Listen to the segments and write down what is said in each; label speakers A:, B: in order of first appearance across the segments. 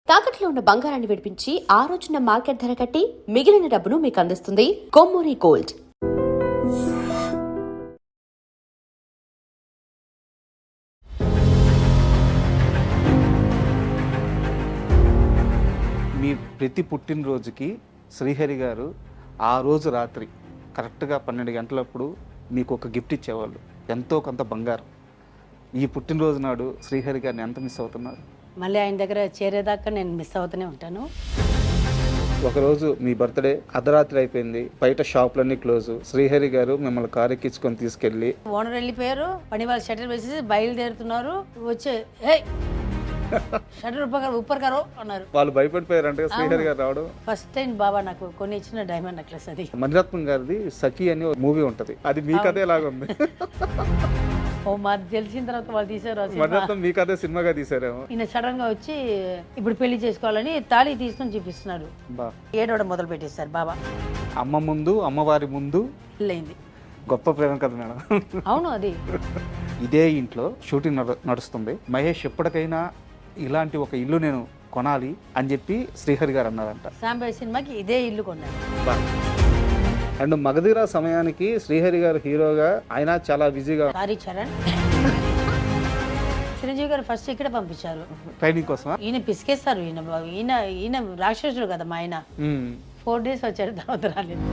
A: తాకట్లో ఉన్న బంగారాన్ని విడిపించి ఆ రోజున మార్కెట్ ధర కట్టి మిగిలిన డబ్బును మీకు అందిస్తుంది కొమ్మూరి గోల్డ్.
B: మీ ప్రతి పుట్టినరోజుకి శ్రీహరి గారు ఆ రోజు రాత్రి కరెక్ట్గా 12 గంటలప్పుడు మీకు ఒక గిఫ్ట్ ఇచ్చేవాళ్ళు, ఎంతో కొంత బంగారం. ఈ పుట్టినరోజు నాడు శ్రీహరి గారిని ఎంత మిస్ అవుతున్నారు?
C: మళ్ళీ ఆయన దగ్గర చేరేదాకా నేను మిస్ అవుతూనే ఉంటాను.
B: ఒకరోజు మీ బర్త్డే అర్ధరాత్రి అయిపోయింది, బయట షాపులన్నీ క్లోజ్. శ్రీహరి గారు మిమ్మల్ని కారు ఎక్కించుకొని తీసుకెళ్ళి
C: ఓనర్ వెళ్ళిపోయారు, పని వాళ్ళు షటర్ వేసేసి బయలుదేరుతున్నారు. వచ్చే షటర్ ఉప్పర్ గారు అన్నారు.
B: వాళ్ళు భయపడిపోయారంటే శ్రీహరి గారు రావడం.
C: ఫస్ట్ టైం బాబా నాకు కొన్ని ఇచ్చిన డైమండ్ నెక్లెస్ అది.
B: మణిరత్నం గారిది సఖి అని మూవీ ఉంటది, అది మీ కథే లాగా ఉంది.
C: ఓ మాది తెలిసిన తర్వాత వాళ్ళు తీసారు.
B: మణిరత్నం మీ కథే సినిమాగా తీసారేమో.
C: ఈయన సడన్ గా వచ్చి ఇప్పుడు పెళ్లి చేసుకోవాలని తాళి తీసుకొని చూపిస్తున్నారు. ఏడవడం మొదలు పెట్టేశారు బాబా.
B: అమ్మ ముందు, అమ్మవారి ముందు
C: పెళ్ళైంది.
B: గొప్ప ప్రేమ కదా మేడం.
C: అవును, అది
B: ఇదే ఇంట్లో షూటింగ్ నడుస్తుంది. మహేష్ ఎప్పటికైనా ఇలాంటి ఒక ఇల్లు నేను కొనాలి అని చెప్పి శ్రీహరి గారు అన్నారంట.
C: సాంబయ్య సినిమాకి ఇదే ఇల్లు కొన్నారు.
B: అండ్ మగధీర సమయానికి శ్రీహరి గారు హీరోగా ఆయన చాలా బిజీగా.
C: చరణ్ చిరంజీవి గారు ఫస్ట్ ఇక్కడ పంపించారు
B: ట్రైనింగ్ కోసం.
C: ఈయన పిసికేస్తారు. ఈయన రాక్షసుడు కదా మా ఆయన. 4 days వచ్చారు, తర్వాత రాలేదు.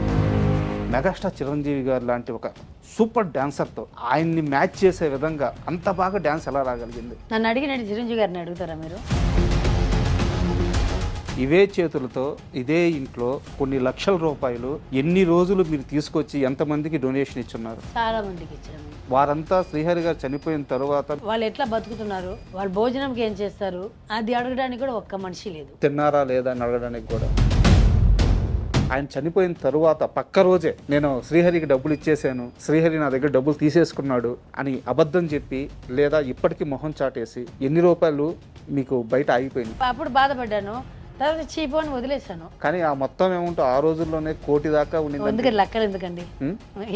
B: మెగాస్టార్ చిరంజీవి గారు లాంటి ఒక సూపర్ డాన్సర్తో ఆయన్ని మ్యాచ్ చేసే విధంగా అంత బాగా డాన్స్ ఎలా రాగలిగింది?
C: నన్ను అడిగినట్టు చిరంజీవి గారిని అడుగుతారా మీరు?
B: ఇవే చేతులతో ఇదే ఇంట్లో కొన్ని లక్షల రూపాయలు ఎన్ని రోజులు మీరు తీసుకొచ్చి ఎంతమందికి డొనేషన్ ఇచ్చున్నారు?
C: చాలా మందికి ఇచ్చాము.
B: వారంతా శ్రీహరి గారు చనిపోయిన తర్వాత
C: వాళ్ళు ఎట్లా బతుకుతున్నారు, వాళ్ళు భోజనంకి ఏం చేస్తారు, అది అడగడానికి కూడా ఒక్క మనిషి లేదు.
B: తిన్నారా లేదా అని అడగడానికి కూడా. ఆయన చనిపోయిన తరువాత పక్క రోజే నేను శ్రీహరికి డబ్బులు ఇచ్చేసాను, శ్రీహరి నా దగ్గర డబ్బులు తీసేసుకున్నాడు అని అబద్ధం చెప్పి, లేదా ఇప్పటికీ మొహం చాటేసి ఎన్ని రూపాయలు మీకు బయట ఆగిపోయింది.
C: అప్పుడు బాధపడ్డాను, తర్వాత చీపు అని వదిలేశాను.
B: కానీ ఆ మొత్తం ఏముంటో ఆ రోజుల్లోనే 1 కోటి దాకా ఉండింది.
C: అందుకని లెక్కలు ఎందుకండి,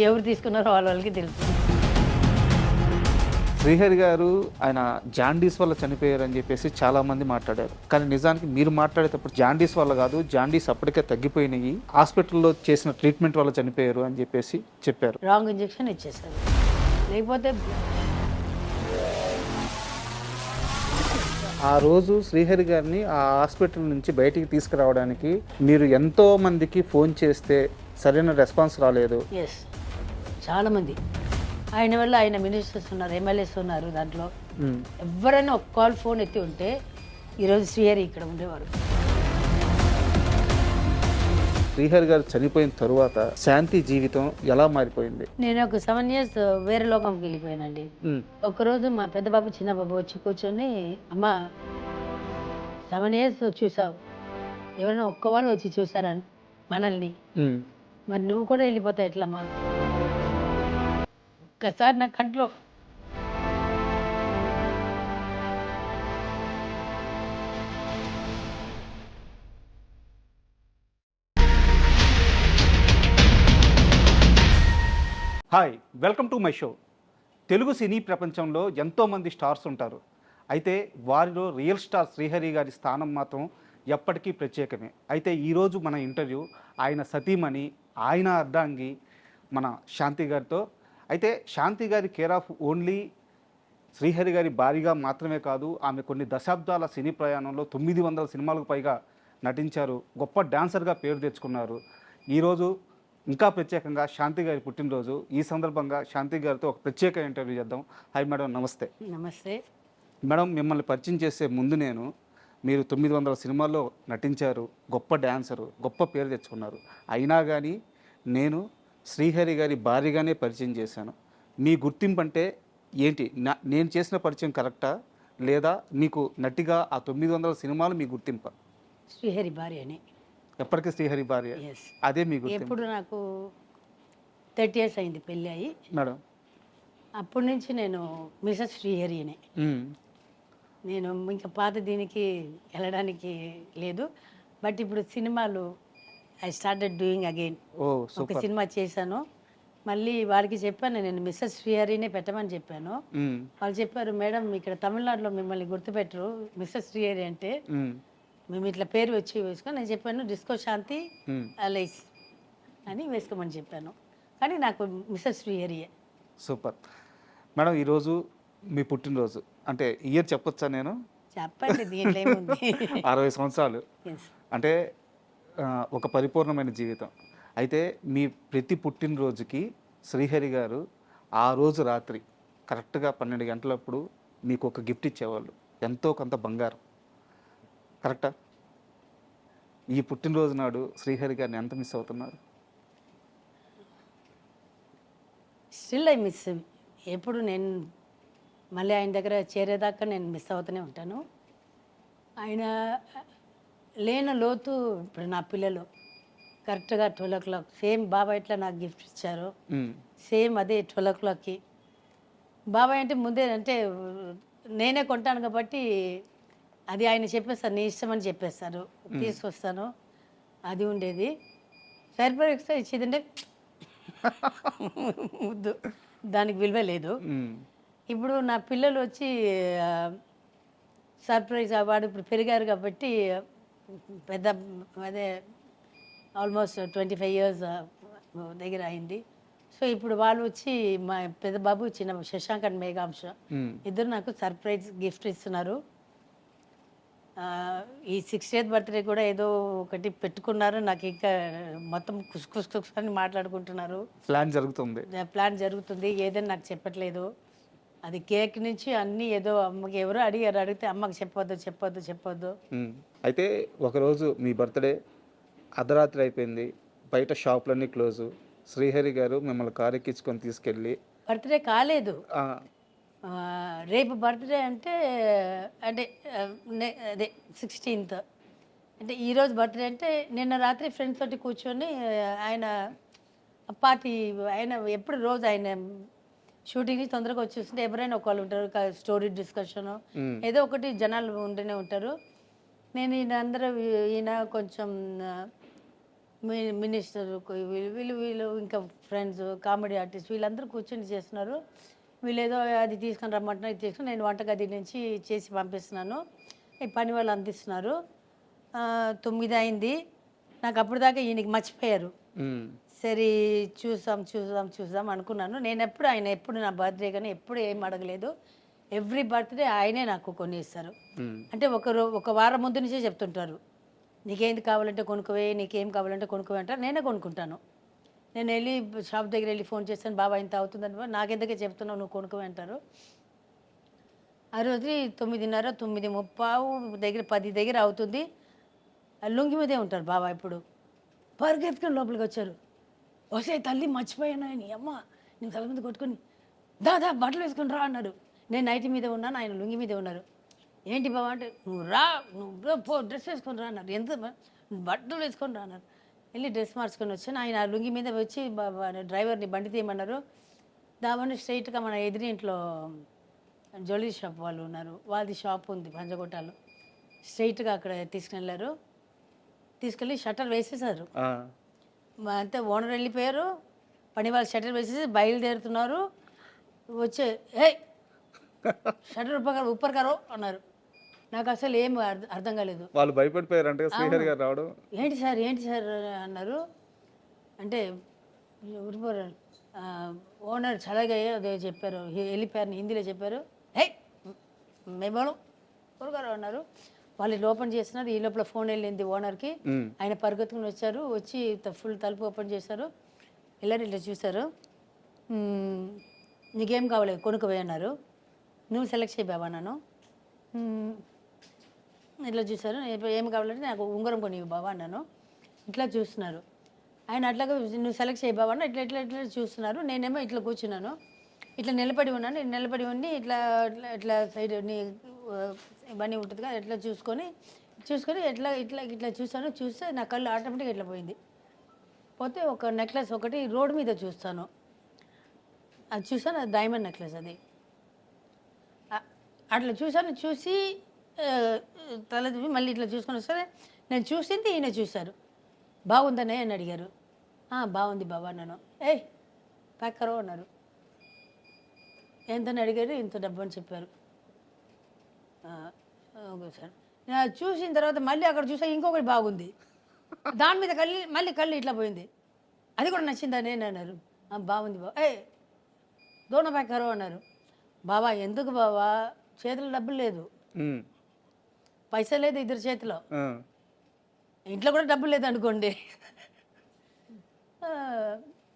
C: ఎవరు తీసుకున్నారో వాళ్ళకి తెలుసు.
B: శ్రీహరి గారు ఆయన జాండీస్ వల్ల చనిపోయారు అని చెప్పేసి చాలా మంది మాట్లాడారు. కానీ నిజానికి మీరు మాట్లాడేటప్పుడు జాండీస్ వల్ల కాదు, జాండీస్ అప్పటికే తగ్గిపోయినాయి, హాస్పిటల్లో చేసిన ట్రీట్మెంట్ వల్ల చనిపోయారు అని చెప్పేసి చెప్పారు.
C: రాంగ్ ఇంజెక్షన్ ఇచ్చేసారు. లేకపోతే
B: ఆ రోజు శ్రీహరి గారిని ఆ హాస్పిటల్ నుంచి బయటికి తీసుకురావడానికి మీరు ఎంతో మందికి ఫోన్ చేస్తే సరైన రెస్పాన్స్ రాలేదు.
C: ఎస్, చాలా మంది. ఆయన వల్ల ఆయన మినిస్టర్స్ ఉన్నారు, ఎమ్మెల్యేస్ ఉన్నారు, దాంట్లో ఎవరైనా ఒక కాల్ ఫోన్ ఎత్తి ఉంటే ఈరోజు శ్రీహరి ఇక్కడ ఉండేవారు.
B: శ్రీహరి గారు చనిపోయిన తరువాత శాంతి జీవితం ఎలా మారిపోయింది?
C: నేను ఒక 7 years వేరే లోకంకి వెళ్ళిపోయానండి. ఒకరోజు మా పెద్ద బాబు చిన్న బాబు వచ్చి కూర్చొని, అమ్మ 7 years చూసావు, ఎవరైనా ఒక్కవాళ్ళు వచ్చి చూసారని మనల్ని, మరి నువ్వు కూడా వెళ్ళిపోతావు ఎట్లమ్మా? ఒక్కసారి నా కంట్లో
B: hi, welcome to my show. Telugu సినీ ప్రపంచంలో ఎంతోమంది స్టార్స్ ఉంటారు. అయితే వారిలో రియల్ స్టార్ శ్రీహరి గారి స్థానం మాత్రం ఎప్పటికీ ప్రత్యేకమే. అయితే ఈరోజు మన ఇంటర్వ్యూ ఆయన సతీమణి, ఆయన అర్ధాంగి మన శాంతి గారితో. అయితే శాంతి గారి కేర్ ఆఫ్ ఓన్లీ శ్రీహరి గారి భారీగా మాత్రమే కాదు, ఆమె కొన్ని దశాబ్దాల సినీ ప్రయాణంలో 900 సినిమాలకు పైగా నటించారు, గొప్ప డాన్సర్గా పేరు తెచ్చుకున్నారు. ఈరోజు ఇంకా ప్రత్యేకంగా శాంతి గారి పుట్టినరోజు. ఈ సందర్భంగా శాంతి గారితో ఒక ప్రత్యేక ఇంటర్వ్యూ చేద్దాం. హాయ్ మేడం, నమస్తే.
C: నమస్తే
B: మేడం, మిమ్మల్ని పరిచయం చేసే ముందు మీరు 900 సినిమాల్లో నటించారు, గొప్ప డాన్సరు, గొప్ప పేరు తెచ్చుకున్నారు. అయినా కానీ నేను శ్రీహరి గారి భారీగానే పరిచయం చేశాను. మీ గుర్తింపు అంటే ఏంటి? నేను చేసిన పరిచయం కరెక్టా, లేదా మీకు నటిగా ఆ 900 సినిమాలు మీ గుర్తింప?
C: శ్రీహరి భార్య అని.
B: ఎప్పటికీ శ్రీహరి భార్య, అదే మీ గుర్తింపు.
C: ఎప్పుడు నాకు 30 years అయింది పెళ్ళి అయ్యి
B: మేడం.
C: అప్పటి నుంచి నేను మిసెస్ శ్రీహరి అని. నేను ఇంకా పాత దీనికి వెళ్ళడానికి లేదు. బట్ ఇప్పుడు సినిమాలు ఐ స్టార్టెడ్ డూయింగ్ అగైన్. ఒక సినిమా చేశాను, మళ్ళీ వారికి చెప్పాను, నేను మిస్సెస్ శ్రీహరినే పెట్టమని చెప్పాను. వాళ్ళు చెప్పారు, మేడం ఇక్కడ తమిళనాడులో మిమ్మల్ని గుర్తుపెట్టరు, మిస్సెస్ శ్రీహరి అంటే మేము ఇట్లా పేరు వచ్చి వేసుకొని నేను చెప్పాను డిస్కో శాంతి అలైస్ అని వేసుకోమని చెప్పాను. కానీ నాకు మిస్సెస్ శ్రీహరియే.
B: Super madam. ఈరోజు మీ పుట్టినరోజు, అంటే ఇయర్ చెప్పొచ్చా నేను?
C: చెప్పండి, దీంట్లో ఏముంది.
B: 60 సంవత్సరాలు
C: Yes.
B: అంటే ఒక పరిపూర్ణమైన జీవితం. అయితే మీ ప్రతి పుట్టినరోజుకి శ్రీహరి గారు ఆ రోజు రాత్రి కరెక్ట్గా 12 గంటలప్పుడు మీకు ఒక గిఫ్ట్ ఇచ్చేవాళ్ళు, ఎంతో కొంత బంగారం. కరెక్టా? ఈ పుట్టినరోజు నాడు శ్రీహరి గారిని ఎంత మిస్ అవుతున్నారు?
C: Still I miss. ఎప్పుడు నేను మళ్ళీ ఆయన దగ్గర చేరేదాకా నేను మిస్ అవుతూనే ఉంటాను. ఆయన లేని లోతు ఇప్పుడు నా పిల్లలు కరెక్ట్గా 12 o'clock సేమ్ బాబాయ్ ఎట్లా నాకు గిఫ్ట్ ఇచ్చారు సేమ్ అదే 12 o'clockకి. బాబాయ్ అంటే ముందే అంటే నేనే కొంటాను కాబట్టి అది ఆయన చెప్పేస్తారు, నీ ఇష్టం అని చెప్పేస్తారు, తీసుకొస్తాను. అది ఉండేది. సర్ప్రైజ్ ఇచ్చేదంటే ముద్దు, దానికి విలువ లేదు. ఇప్పుడు నా పిల్లలు వచ్చి సర్ప్రైజ్ వాడు ఇప్పుడు పెరిగారు కాబట్టి పెద్ద అదే ఆల్మోస్ట్ 25 years దగ్గర అయింది. సో ఇప్పుడు వాళ్ళు వచ్చి మా పెద్ద బాబు చిన్న శశాంక్ అండ్ మేఘాంశ ఇద్దరు నాకు సర్ప్రైజ్ గిఫ్ట్ ఇస్తున్నారు. ఈ 60th బర్త్డే కూడా ఏదో ఒకటి పెట్టుకున్నారు. నాకు ఇంకా మొత్తం కుస్ అని మాట్లాడుకుంటున్నారు. ప్లాన్ జరుగుతుంది, ఏదని నాకు చెప్పట్లేదు. అది కేక్ నుంచి అన్నీ ఏదో అమ్మకి ఎవరో అడిగితే అమ్మకి చెప్పొద్దు.
B: అయితే ఒకరోజు మీ బర్త్డే అర్ధరాత్రి అయిపోయింది, బయట షాపులన్నీ క్లోజు. శ్రీహరి గారు మిమ్మల్ని కారు ఎక్కించుకొని తీసుకెళ్ళి,
C: బర్త్డే కాలేదు రేపు బర్త్డే అంటే అంటే అదే 16th అంటే ఈరోజు బర్త్డే అంటే నిన్న రాత్రి ఫ్రెండ్స్ తోటి కూర్చొని ఆయన పార్టీ, ఆయన ఎప్పుడు రోజు ఆయన షూటింగ్ నుంచి తొందరగా వచ్చేస్తుంటే ఎవరైనా ఒకళ్ళు ఉంటారు, స్టోరీ డిస్కషన్ ఏదో ఒకటి జనాలు ఉంటూనే ఉంటారు. నేను ఈయన కొంచెం మినిస్టర్ వీళ్ళు ఇంకా ఫ్రెండ్స్ కామెడీ ఆర్టిస్ట్ వీళ్ళందరూ కూర్చొని చేస్తున్నారు. వీళ్ళు ఏదో అది తీసుకొని రమ్మంటున్నారు, ఇది తీసుకుని నేను వంటగది నుంచి చేసి పంపిస్తున్నాను, ఈ పని వాళ్ళు అందిస్తున్నారు. 9 అయింది. నాకు అప్పుడు దాకా ఈయనకి మర్చిపోయారు. సరే చూద్దాం అనుకున్నాను. నేను ఆయన ఎప్పుడు నా బర్త్డే కానీ ఎప్పుడు ఏం అడగలేదు. ఎవ్రీ బర్త్డే ఆయనే నాకు కొన్ని ఇస్తారు. అంటే ఒక వారం ముందు నుంచే చెప్తుంటారు, నీకేంటి కావాలంటే కొనుక్కోవే, నీకేం కావాలంటే కొనుక్కోవే అంటారు. నేనే కొనుక్కుంటాను. నేను వెళ్ళి షాప్ దగ్గర వెళ్ళి ఫోన్ చేస్తాను, బాబా ఇంత అవుతుందని, నాకెందుకే చెప్తున్నావు నువ్వు కొనుక్కోవే అంటారు. ఆ రోజు 9:30 9:30 దగ్గర 10 దగ్గర అవుతుంది. లుంగి మీదే ఉంటారు బాబా. ఇప్పుడు పరిగెత్తుకొని లోపలికి వచ్చారు. వస్తే తల్లి మర్చిపోయాను, నీ అమ్మ నేను తల మీద కొట్టుకొని దాదా బట్టలు వేసుకొని రా అన్నారు. నేను నైట్ మీద ఉన్నాను, ఆయన లుంగి మీదే ఉన్నారు. ఏంటి బాబా అంటే, నువ్వు డ్రెస్ వేసుకొని రా అన్నారు. ఎంత బట్టలు వేసుకొని రా అన్నారు. వెళ్ళి డ్రెస్ మార్చుకొని వచ్చాను. ఆయన లుంగి మీద వచ్చి డ్రైవర్ని బండి తీయమన్నారు. దావని స్ట్రైట్గా మన ఎదురింట్లో జ్యువెలరీ షాప్ వాళ్ళు ఉన్నారు, వాళ్ళది షాప్ ఉంది పంజగుట్టలో. స్ట్రైట్గా అక్కడ తీసుకెళ్ళారు. తీసుకెళ్ళి షట్టర్ వేసేసారు. అంతే ఓనర్ వెళ్ళిపోయారు. పని వాళ్ళు షట్టర్ వేసేసి బయలుదేరుతున్నారు. వచ్చే షట్టర్ ఉప్పర్ అన్నారు. నాకు అసలు ఏం అర్థం కాలేదు.
B: వాళ్ళు భయపడిపోయారంటే శ్రీహరి గారు రావడం.
C: ఏంటి సార్ అన్నారు. అంటే ఓనర్ చల్లగా అదే చెప్పారు, వెళ్ళిపోయారు, హిందీలో చెప్పారు. మేబోళం ఊరుగారు అన్నారు. వాళ్ళు ఓపెన్ చేస్తున్నారు. ఈ లోపల ఫోన్ వెళ్ళింది ఓనర్కి. ఆయన పరిగెత్తుకుని వచ్చారు. వచ్చి ఫుల్ తలుపు ఓపెన్ చేశారు. వెళ్ళారు, ఇట్లా చూశారు. నీకేం కావాలి కొనుక్కోవే అన్నారు. నువ్వు సెలెక్ట్ చేయి బాబా నన్ను. ఇట్లా చూశారు. ఏం కావాలంటే నాకు ఉంగరం కొనివి బాబా అన్నాను. ఇట్లా చూస్తున్నారు. ఆయన అట్లాగా నువ్వు సెలెక్ట్ చేయి బాబా అన్న ఇట్లా ఇట్లా ఇట్లా చూస్తున్నారు. నేనేమో ఇట్లా కూర్చున్నాను, ఇట్లా నిలబడి ఉన్నాను. నిలబడి ఉండి ఇట్లా ఇట్లా ఇట్లా సైడ్ ఇవన్నీ ఉంటుంది కదా, ఇట్లా చూసుకొని ఇట్లా ఇట్లా ఇట్లా చూస్తే నా కళ్ళు ఆటోమేటిక్గా ఇట్లా పోయింది. పోతే ఒక నెక్లెస్ ఒకటి రోడ్డు మీద చూస్తాను. అది చూసాను, అది డైమండ్ నెక్లెస్. అది అట్లా చూసి తల మళ్ళీ ఇట్లా చూసుకొని వస్తే నేను చూసింది ఈయన చూశారు. బాగుందనే అని అడిగారు. బాగుంది బాబా అన్నాను. ప్యాకరో అన్నారు. ఎంతని అడిగారు. ఇంత డబ్బు అని చెప్పారు. Okay sir. చూసిన తర్వాత మళ్ళీ అక్కడ చూసా ఇంకొకటి బాగుంది, దాని మీద మళ్ళీ కళ్ళు ఇట్లా పోయింది, అది కూడా నచ్చిందా నేను అన్నారు. బాగుంది బాబా, దోణ ప్యాకరు అన్నారు. బాబా ఎందుకు బాబా, చేతిలో డబ్బులు లేదు, పైసా లేదు ఇద్దరు చేతిలో, ఇంట్లో కూడా డబ్బులు లేదు అనుకోండి.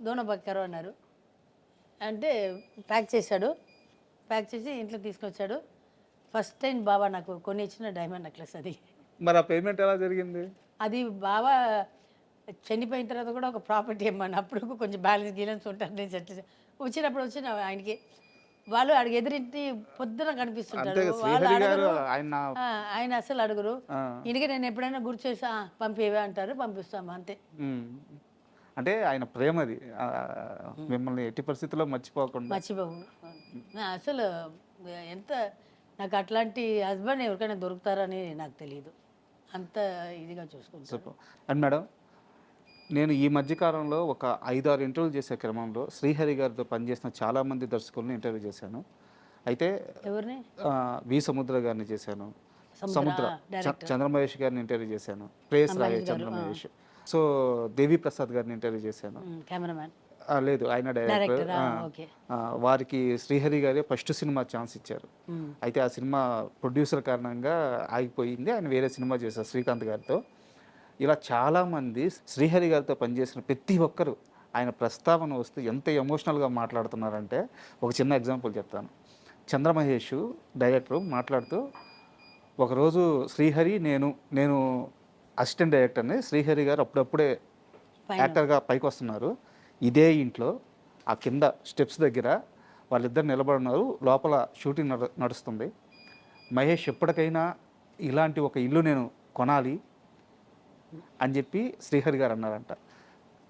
C: దోణ ప్యాకరు అన్నారు. అంటే ప్యాక్ చేశాడు, ప్యాక్ చేసి ఇంట్లో తీసుకొచ్చాడు. ఫస్ట్ టైం బాబా నాకు కొన్ని ఇచ్చిన డైమండ్ నెక్లెస్ అది.
B: మరి ఆ పేమెంట్ ఎలా జరిగింది?
C: అది బాబా చనిపోయిన తర్వాత కూడా ఒక ప్రాపర్టీ ఇమ్మని, అప్పుడు కొంచెం బ్యాలెన్స్ ఉంటారు. నేను వచ్చినప్పుడు వచ్చిన ఆయనకి వాళ్ళు అడిగి ఎదురింటి పొద్దున కనిపిస్తుంటారు, వాళ్ళు అడగరు, ఆయన అసలు అడుగురు. ఇందుకే నేను ఎప్పుడైనా గుర్తు చేసి పంపేవే అంటారు, పంపిస్తాము అంతే.
B: అంటే ఆయన ప్రేమది మిమ్మల్ని ఎట్టి పరిస్థితుల్లో మర్చిపోకుండా.
C: మర్చిపోవు అసలు. ఎంత నాకు అట్లాంటి హస్బెండ్ ఎవరికైనా దొరుకుతారని నాకు తెలియదు, అంత ఇదిగా చూసుకుంటాను.
B: అండ్ మేడం, నేను ఈ మధ్యకాలంలో ఒక 5-6 ఇంటర్వ్యూలు చేసే క్రమంలో శ్రీహరి గారితో పనిచేసిన చాలామంది దర్శకులను ఇంటర్వ్యూ చేశాను. అయితే
C: ఎవరిని?
B: వి సముద్ర గారిని చేశాను, చంద్రమహేష్ గారిని ఇంటర్వ్యూ చేశాను, ప్రేస్ రాయ్ చంద్రమహేష్. సో దేవి ప్రసాద్ గారిని ఇంటర్వ్యూ చేశాను.
C: కెమెరామ్యాన్
B: లేదు, ఆయన డైరెక్టర్. వారికి శ్రీహరి గారే ఫస్ట్ సినిమా ఛాన్స్ ఇచ్చారు. అయితే ఆ సినిమా ప్రొడ్యూసర్ కారణంగా ఆగిపోయింది, ఆయన వేరే సినిమా చేశారు శ్రీకాంత్ గారితో. ఇలా చాలామంది శ్రీహరి గారితో పనిచేసిన ప్రతి ఒక్కరు ఆయన ప్రస్తావన వస్తూ ఎంత ఎమోషనల్గా మాట్లాడుతున్నారంటే, ఒక చిన్న ఎగ్జాంపుల్ చెప్తాను. చంద్రమహేష్ డైరెక్టర్ మాట్లాడుతూ, ఒకరోజు శ్రీహరి నేను అసిస్టెంట్ డైరెక్టర్ని, శ్రీహరి గారు అప్పుడప్పుడే యాక్టర్గా పైకి వస్తున్నారు, ఇదే ఇంట్లో ఆ కింద స్టెప్స్ దగ్గర వాళ్ళిద్దరు నిలబడున్నారు, లోపల షూటింగ్ నడుస్తుంది. మహేష్ ఎప్పటికైనా ఇలాంటి ఒక ఇల్లు నేను కొనాలి అని చెప్పి శ్రీహరి గారు అన్నారంట.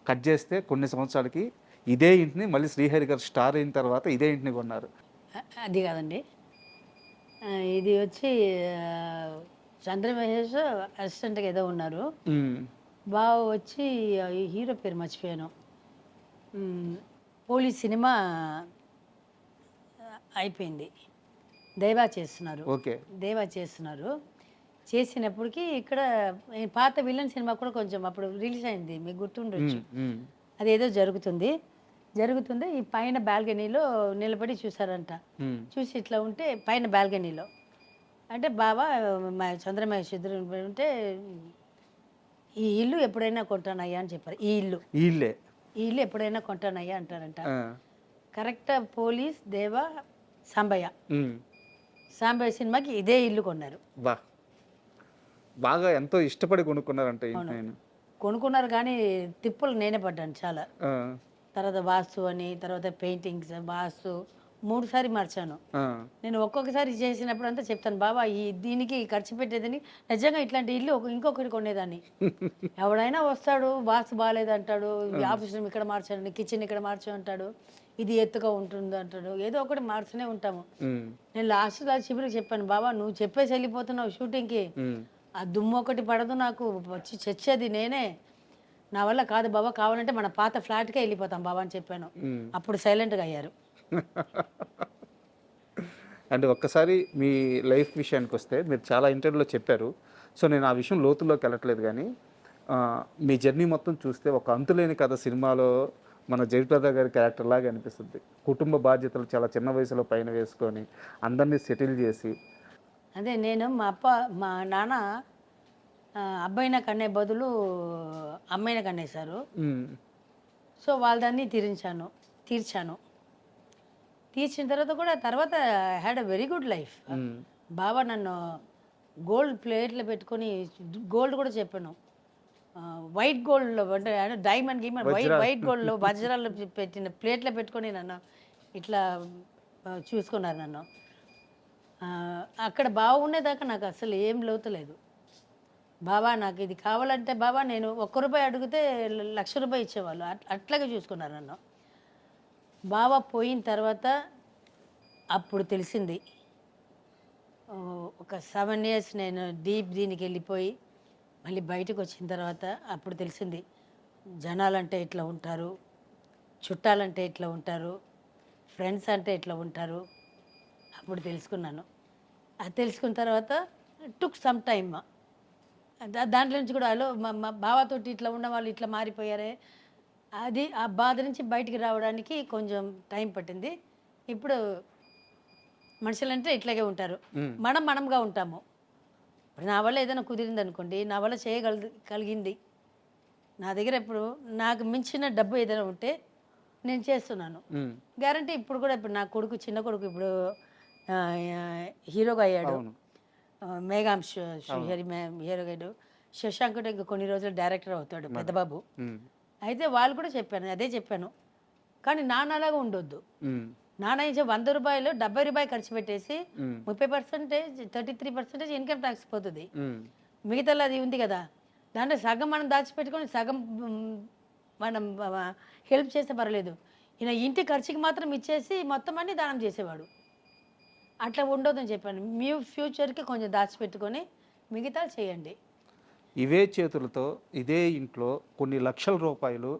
B: కట్ చేస్తే కొన్ని సంవత్సరాలకి ఇదే ఇంటిని మళ్ళీ శ్రీహరి గారు స్టార్ అయిన తర్వాత ఇదే ఇంటిని కొన్నారు.
C: అది కాదండి, ఇది వచ్చి చంద్రమహేష్ అసిస్టెంట్గా ఏదో ఉన్నారు. బావ వచ్చి హీరో పేరు మర్చిపోయాను. పోలీస్ సినిమా అయిపోయింది, దేవా చేస్తున్నారు.
B: ఓకే,
C: దేవా చేస్తున్నారు. చేసినప్పటికీ ఇక్కడ పాత విలన్ సినిమా కూడా కొంచెం అప్పుడు రిలీజ్ అయింది, మీకు గుర్తుండొచ్చు. అదేదో జరుగుతుంది. ఈ పైన బాల్కనీలో నిలబడి చూసారంట. చూసి ఇట్లా ఉంటే పైన బాల్కనీలో అంటే బాబా మా చంద్రమహేష్ ఇద్దరు ఉంటే, ఈ ఇల్లు ఎప్పుడైనా కొంటానయ్యా అని చెప్పారు. ఈ ఇల్లు ఎప్పుడైనా కొంటానయ్యా అంటారంట. కరెక్ట్ పోలీస్ దేవా సాంబయ్య సినిమాకి ఇదే ఇల్లు కొన్నారు.
B: బాగా ఎంతో ఇష్టపడి కొనుక్కున్నారంట.
C: కొనుక్కున్నారు కానీ తిప్పులు నేనే పడ్డాను చాలా. తర్వాత వాస్తు అని, తర్వాత పెయింటింగ్స్, వాస్తు 3 సారి మార్చాను. నేను ఒక్కొక్కసారి చేసినప్పుడు అంతా చెప్తాను, బాబా దీనికి ఖర్చు పెట్టేదని నిజంగా ఇట్లాంటి ఇల్లు ఇంకొకటి కొనేదాన్ని. ఎవడైనా వస్తాడు, వాస్తు బాగాలేదంటాడు, ఆఫీస్ రూమ్ ఇక్కడ మార్చాను, కిచెన్ ఇక్కడ మార్చు అంటాడు, ఇది ఎత్తుగా ఉంటుంది అంటాడు, ఏదో ఒకటి మార్చునే ఉంటాము. నేను లాస్ట్ శిబిరికి చెప్పాను, బాబా నువ్వు చెప్పేసి వెళ్ళిపోతున్నావు షూటింగ్కి, ఆ దుమ్ము ఒకటి పడదు, నాకు వచ్చి చచ్చేది నేనే, నా వల్ల కాదు బాబా, కావాలంటే మన పాత ఫ్లాట్కే వెళ్ళిపోతాం బాబా అని చెప్పాను. అప్పుడు సైలెంట్గా అయ్యారు.
B: అంటే ఒక్కసారి మీ లైఫ్ విషయానికి వస్తే, మీరు చాలా ఇంటర్వ్యూలో చెప్పారు, సో నేను ఆ విషయం లోతుల్లోకి వెళ్ళట్లేదు, కానీ మీ జర్నీ మొత్తం చూస్తే ఒక అంతులేని కథ సినిమాలో మన జయప్రద గారి క్యారెక్టర్ లాగా అనిపిస్తుంది. కుటుంబ బాధ్యతలు చాలా చిన్న వయసులో పైన వేసుకొని అందరినీ సెటిల్ చేసి.
C: అదే నేను మా నాన్న అబ్బాయిన కన్నే బదులు అమ్మాయిన కన్నేశారు. సో వాళ్ళదాన్ని తీర్చాను. తీర్చిన తర్వాత had a very good life. Baba నన్ను గోల్డ్ ప్లేట్లో పెట్టుకొని, గోల్డ్ కూడా చెప్పాను, వైట్ గోల్డ్లో అంటే డైమండ్ వైట్ గోల్డ్లో వజ్రాల్లో పెట్టిన ప్లేట్లో పెట్టుకొని నన్ను ఇట్లా చూసుకున్నారు నన్ను. అక్కడ బాగుండేదాకా నాకు అసలు ఏం లోతులేదు. బాబా నాకు ఇది కావాలంటే బాబా నేను ₹1 అడిగితే ₹1,00,000 ఇచ్చేవాళ్ళు, అట్లాగే చూసుకున్నారు నన్ను. బాబా పోయిన తర్వాత అప్పుడు తెలిసింది, ఒక 7 years నేను దీనికి వెళ్ళిపోయి మళ్ళీ బయటకు వచ్చిన తర్వాత అప్పుడు తెలిసింది, జనాలంటే ఇట్లా ఉంటారు, చుట్టాలంటే ఇట్లా ఉంటారు, ఫ్రెండ్స్ అంటే ఇట్లా ఉంటారు. అప్పుడు తెలుసుకున్నాను. అది తెలుసుకున్న తర్వాత టుక్ సమ్ టైమ్. దాంట్లో నుంచి కూడా హలో మా బావతోటి ఇట్లా ఉన్న వాళ్ళు ఇట్లా మారిపోయారే, అది ఆ బాధ నుంచి బయటికి రావడానికి కొంచెం టైం పట్టింది. ఇప్పుడు మనుషులంటే ఇట్లాగే ఉంటారు, మనంగా ఉంటాము. ఇప్పుడు నా వల్ల ఏదైనా కుదిరింది అనుకోండి, నా వల్ల కలిగింది, నా దగ్గర ఇప్పుడు నాకు మించిన డబ్బు ఏదైనా ఉంటే నేను చేస్తున్నాను. గ్యారంటీ ఇప్పుడు కూడా ఇప్పుడు నా కొడుకు చిన్న కొడుకు ఇప్పుడు హీరోగా అయ్యాడు. మేఘాం శ్రీహరి హీరోగా అయ్యాడు. శశాంక్ కూడా ఇంకా కొన్ని రోజులు డైరెక్టర్ అవుతాడు, పెద్దబాబు. అయితే వాళ్ళు కూడా చెప్పాను, అదే చెప్పాను, కానీ నాన్నలాగా ఉండొద్దు. నాన్న ఇచ్చే 100 రూపాయలు 70 రూపాయలు ఖర్చు పెట్టేసి 30%, 33% ఇన్కమ్ ట్యాక్స్ పోతుంది. మిగతాలో అది ఉంది కదా, దాంట్లో సగం మనం దాచిపెట్టుకొని సగం మనం హెల్ప్ చేస్తే పర్లేదు. ఈయన ఇంటి ఖర్చుకి మాత్రం ఇచ్చేసి మొత్తం అన్ని దానం చేసేవాడు. అట్లా ఉండొద్దని చెప్పాను. మీ ఫ్యూచర్కి కొంచెం దాచిపెట్టుకొని మిగతా చేయండి.
B: ఇవే చేతులతో ఇదే ఇంట్లో కొన్ని లక్షల రూపాయలు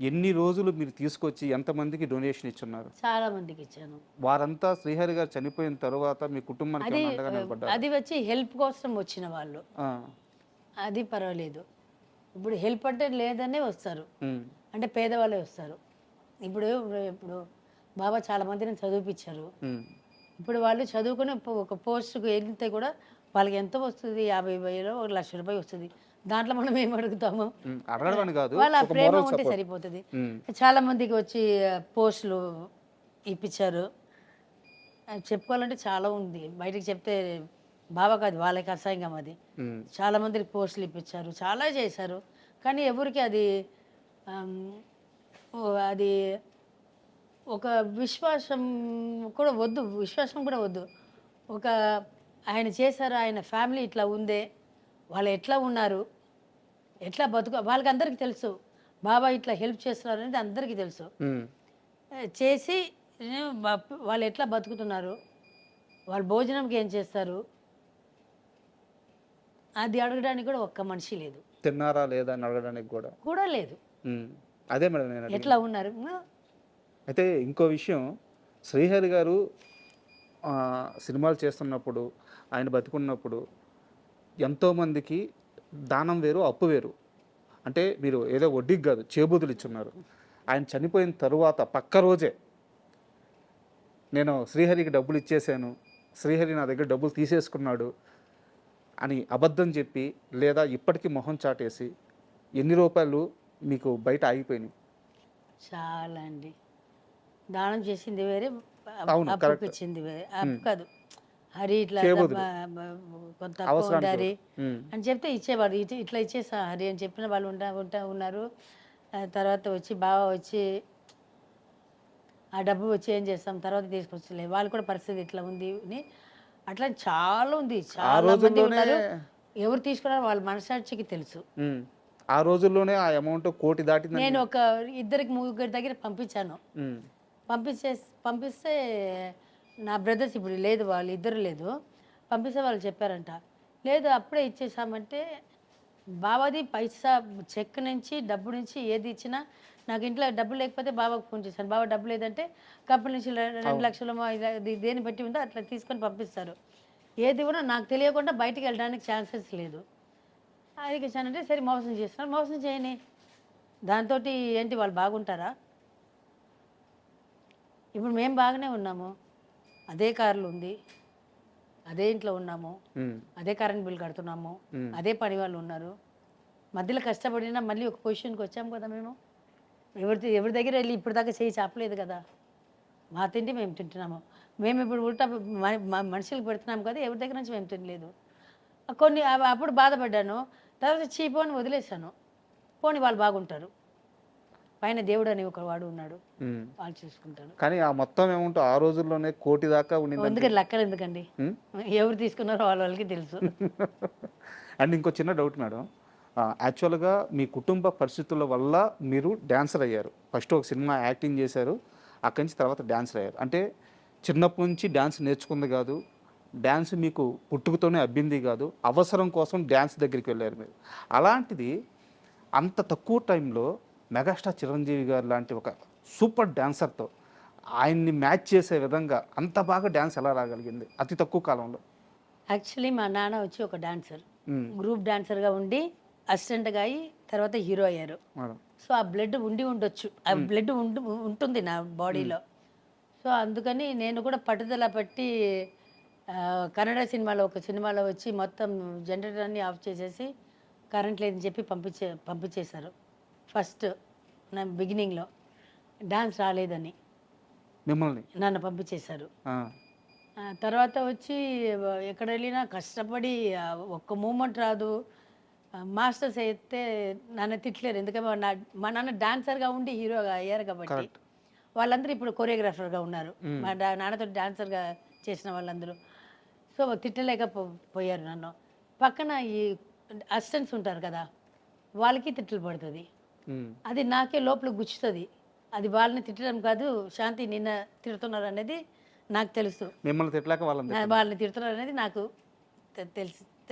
B: ఎన్ని రోజులు మీరు తీసుకొచ్చి ఎంతమందికి డొనేషన్ ఇచ్చున్నారు?
C: చాలా మందికి ఇచ్చాను.
B: వారంతా శ్రీహరి గారు చనిపోయిన తర్వాత మీ కుటుంబానికి
C: అది వచ్చి హెల్ప్ కోసం వచ్చిన వాళ్ళు, అది పర్వాలేదు. ఇప్పుడు హెల్ప్ అంటే లేదనే వస్తారు, అంటే పేదవాళ్ళే వస్తారు. ఇప్పుడు ఇప్పుడు బాబా చాలా మందిని చదివిపించారు. ఇప్పుడు వాళ్ళు చదువుకుని ఒక పోస్టుకు వెళ్తే కూడా వాళ్ళకి ఎంత వస్తుంది? 50,000 1,00,000 రూపాయలు వస్తుంది. దాంట్లో మనం ఏం అడుగుతాము? వాళ్ళ ప్రేమ ఉంటే సరిపోతుంది. చాలా మందికి వచ్చి పోస్టులు ఇప్పించారు. చెప్పుకోవాలంటే చాలా ఉంది, బయటకు చెప్తే బాబా కాదు వాళ్ళకి అసహ్యంగా. అది చాలా మందికి పోస్టులు ఇప్పించారు, చాలా చేశారు. కానీ ఎవరికి అది అది ఒక విశ్వాసం కూడా వద్దు, విశ్వాసం కూడా వద్దు. ఒక ఆయన చేశారు, ఆయన ఫ్యామిలీ ఇట్లా ఉందే, వాళ్ళు ఎట్లా ఉన్నారు, ఎట్లా వాళ్ళకి అందరికీ తెలుసు. బాబా ఇట్లా హెల్ప్ చేస్తున్నారు అనేది అందరికీ తెలుసు. చేసి వాళ్ళు ఎట్లా బతుకుతున్నారు, వాళ్ళు భోజనంకి ఏం చేస్తారు, అది అడగడానికి కూడా ఒక్క మనిషి లేదు.
B: తిన్నారా లేదా అని అడగడానికి కూడా లేదు. అదే మేడం నేను
C: ఎట్లా ఉన్నారు.
B: అయితే ఇంకో విషయం, శ్రీహరి గారు సినిమాలు చేస్తున్నప్పుడు, ఆయన బతుకున్నప్పుడు ఎంతోమందికి దానం వేరు, అప్పు వేరు. అంటే మీరు ఏదో వడ్డీకి కాదు, చేబూతులు ఇచ్చున్నారు. ఆయన చనిపోయిన తరువాత పక్క రోజే నేను శ్రీహరికి డబ్బులు ఇచ్చేసాను, శ్రీహరి నా దగ్గర డబ్బులు తీసేసుకున్నాడు అని అబద్ధం చెప్పి, లేదా ఇప్పటికీ మొహం చాటేసి ఎన్ని రూపాయలు మీకు బయట ఆగిపోయినాయి?
C: చాలా అండి. దానం చేసింది వేరే, ఇచ్చింది వేరే. అప్పు కాదు, హరి ఇట్లా కొంత హరి అని చెప్తే ఇచ్చేవాడు. ఇట్లా ఇచ్చేసా హరి అని చెప్పిన వాళ్ళు ఉన్నారు. తర్వాత వచ్చి బాగా వచ్చి ఆ డబ్బు వచ్చి ఏం చేస్తాం తర్వాత తీసుకొచ్చలే, వాళ్ళు కూడా పరిస్థితి ఇట్లా ఉంది అని అట్లా చాలా ఉంది. చాలా మంది ఉన్నారు, ఎవరు తీసుకున్నారో వాళ్ళ మనసాక్షికి తెలుసు.
B: ఆ రోజుల్లోనే ఆ అమౌంట్ 1 కోటి దాటింది.
C: నేను ఒక 2-3 దగ్గర పంపించాను. పంపిస్తే నా బ్రదర్స్ ఇప్పుడు లేదు, వాళ్ళు ఇద్దరు లేదు, పంపిస్తే వాళ్ళు చెప్పారంట, లేదు అప్పుడే ఇచ్చేసామంటే బాబాది పైసా చెక్ నుంచి డబ్బు నుంచి ఏది ఇచ్చినా నాకు ఇంట్లో డబ్బు లేకపోతే బాబాకు ఫోన్ చేశాను, బాబా డబ్బు లేదంటే కంపెనీ నుంచి 2 లక్షలు దేని బట్టి ఉందో అట్లా తీసుకొని పంపిస్తారు. ఏది కూడా నాకు తెలియకుండా బయటికి వెళ్ళడానికి ఛాన్సెస్ లేదు. అది ఇచ్చానంటే సరే మోసం చేస్తున్నారు, మోసం చేయని దాంతో ఏంటి వాళ్ళు బాగుంటారా? ఇప్పుడు మేము బాగానే ఉన్నాము, అదే కార్లు ఉంది, అదే ఇంట్లో ఉన్నాము, అదే కరెంట్ బిల్ కడుతున్నాము, అదే పని వాళ్ళు ఉన్నారు. మధ్యలో కష్టపడినా మళ్ళీ ఒక పొజిషన్కి వచ్చాము కదా. మేము ఎవరి దగ్గర వెళ్ళి ఇప్పుడు దాకా చేయి చాపలేదు కదా. మా తిండి మేము తింటున్నాము. మేము ఇప్పుడు ఉల్టా మనుషులకు పెడుతున్నాము కదా, ఎవరి దగ్గర నుంచి మేము తినలేదు. కొన్ని అప్పుడు బాధపడ్డాను, తర్వాత చీపు అని వదిలేశాను. పోనీ వాళ్ళు బాగుంటారు, పైన దేవుడు అని ఒక వాడు ఉన్నాడు, వాళ్ళు చూసుకుంటారు.
B: కానీ ఆ మొత్తం అమౌంట్ ఆ రోజుల్లోనే 1 కోటి దాకా ఉండింది.
C: అందుకని లెక్కలు ఎందుకండి, ఎవరు తీసుకున్నారో వాళ్ళకి తెలుసు.
B: అండ్ ఇంకో చిన్న డౌట్ మేడం, యాక్చువల్గా మీ కుటుంబ పరిస్థితుల వల్ల మీరు డ్యాన్సర్ అయ్యారు. ఫస్ట్ ఒక సినిమా యాక్టింగ్ చేశారు, అక్కడి నుంచి తర్వాత డ్యాన్సర్ అయ్యారు. అంటే చిన్నప్పటి నుంచి డ్యాన్స్ నేర్చుకుంది కాదు, డ్యాన్స్ మీకు పుట్టుకతోనే అబ్బింది కాదు, అవసరం కోసం డ్యాన్స్ దగ్గరికి వెళ్ళారు మీరు. అలాంటిది అంత తక్కువ టైంలో మెగాస్టార్ చిరంజీవి గారు లాంటి ఒక సూపర్ డ్యాన్సర్తో ఆయన్ని మ్యాచ్ చేసే విధంగా అంత బాగా డ్యాన్స్ ఎలా రాగలిగింది అతి తక్కువ కాలంలో?
C: యాక్చువల్లీ మా నాన్న వచ్చి ఒక డాన్సర్,
B: మ్మ్.
C: గ్రూప్ డాన్సర్గా ఉండి అసిస్టెంట్గా అయ్యి తర్వాత హీరో అయ్యారు.
B: మేడం.
C: సో ఆ బ్లడ్ ఉండొచ్చు, ఆ బ్లడ్ ఉంటుంది నా బాడీలో. సో అందుకని నేను కూడా పట్టుదల పట్టి కన్నడ సినిమాలో ఒక సినిమాలో వచ్చి మొత్తం జనరేటర్ అన్ని ఆఫ్ చేసేసి కరెంట్ లేదని చెప్పి పంపించేశారు. ఫస్ట్ నా బిగినింగ్లో డాన్స్ రాలేదని
B: మిమ్మల్ని
C: నన్ను పంపించేశారు.
B: ఆ.
C: తర్వాత వచ్చి ఎక్కడ వెళ్ళినా కష్టపడి ఒక్క మూమెంట్ రాదు. మాస్టర్స్ అయితే నన్ను తిట్టలేరు, ఎందుకంటే మా నాన్న డాన్సర్గా ఉండి హీరోగా అయ్యారు కాబట్టి.
B: కరెక్ట్.
C: వాళ్ళందరూ ఇప్పుడు కొరియోగ్రాఫర్గా ఉన్నారు, మా నాన్నతో డాన్సర్గా చేసిన వాళ్ళందరూ. సో తిట్టలేకపోయారు నన్ను. పక్కన ఈ అసిస్టెంట్స్ ఉంటారు కదా, వాళ్ళకి తిట్లు పడుతుంది.
B: మ్మ్.
C: అది నాకే లోపల గుచ్చుతుంది. అది వాళ్ళని తిట్టడం కాదు, శాంతి నిన్న తిడుతున్నారు అనేది నాకు తెలుసు,
B: మిమ్మల్ని తిట్టలేక వాళ్ళని
C: వాళ్ళని తిడుతున్నారు అనేది నాకు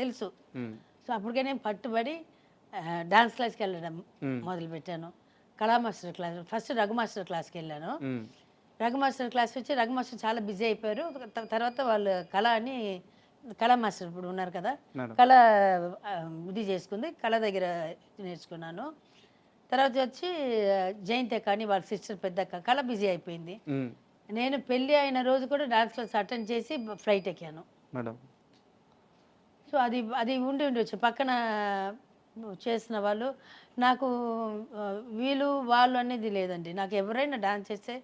C: తెలుసు.
B: మ్మ్.
C: సో అప్పటికే నేను పట్టుబడి డాన్స్ క్లాస్కి వెళ్ళడం మొదలుపెట్టాను. కళా master class, first Raghu master క్లాస్కి వెళ్ళాను.
B: మ్మ్.
C: రఘు మాస్టర్ క్లాస్ వచ్చి రఘు మాస్టర్ చాలా బిజీ అయిపోయారు. తర్వాత వాళ్ళు కళ అని, కళా మాస్టర్ ఇప్పుడు ఉన్నారు కదా,
B: మేడం.
C: కళ ఇది చేసుకుంది, కళ దగ్గర నేర్చుకున్నాను. తర్వాత వచ్చి జయంతి అక్క అని వాళ్ళ సిస్టర్ పెద్దక్క, కళ బిజీ అయిపోయింది.
B: మ్మ్.
C: నేను పెళ్ళి అయిన రోజు కూడా డాన్స్ క్లాస్ అటెండ్ చేసి ఫ్లైట్ ఎక్కాను.
B: మేడం.
C: సో అది అది ఉండొచ్చు పక్కన చేసిన వాళ్ళు. నాకు వీళ్ళు వాళ్ళు అనేది లేదండి. నాకు ఎవరైనా డాన్స్ చేస్తే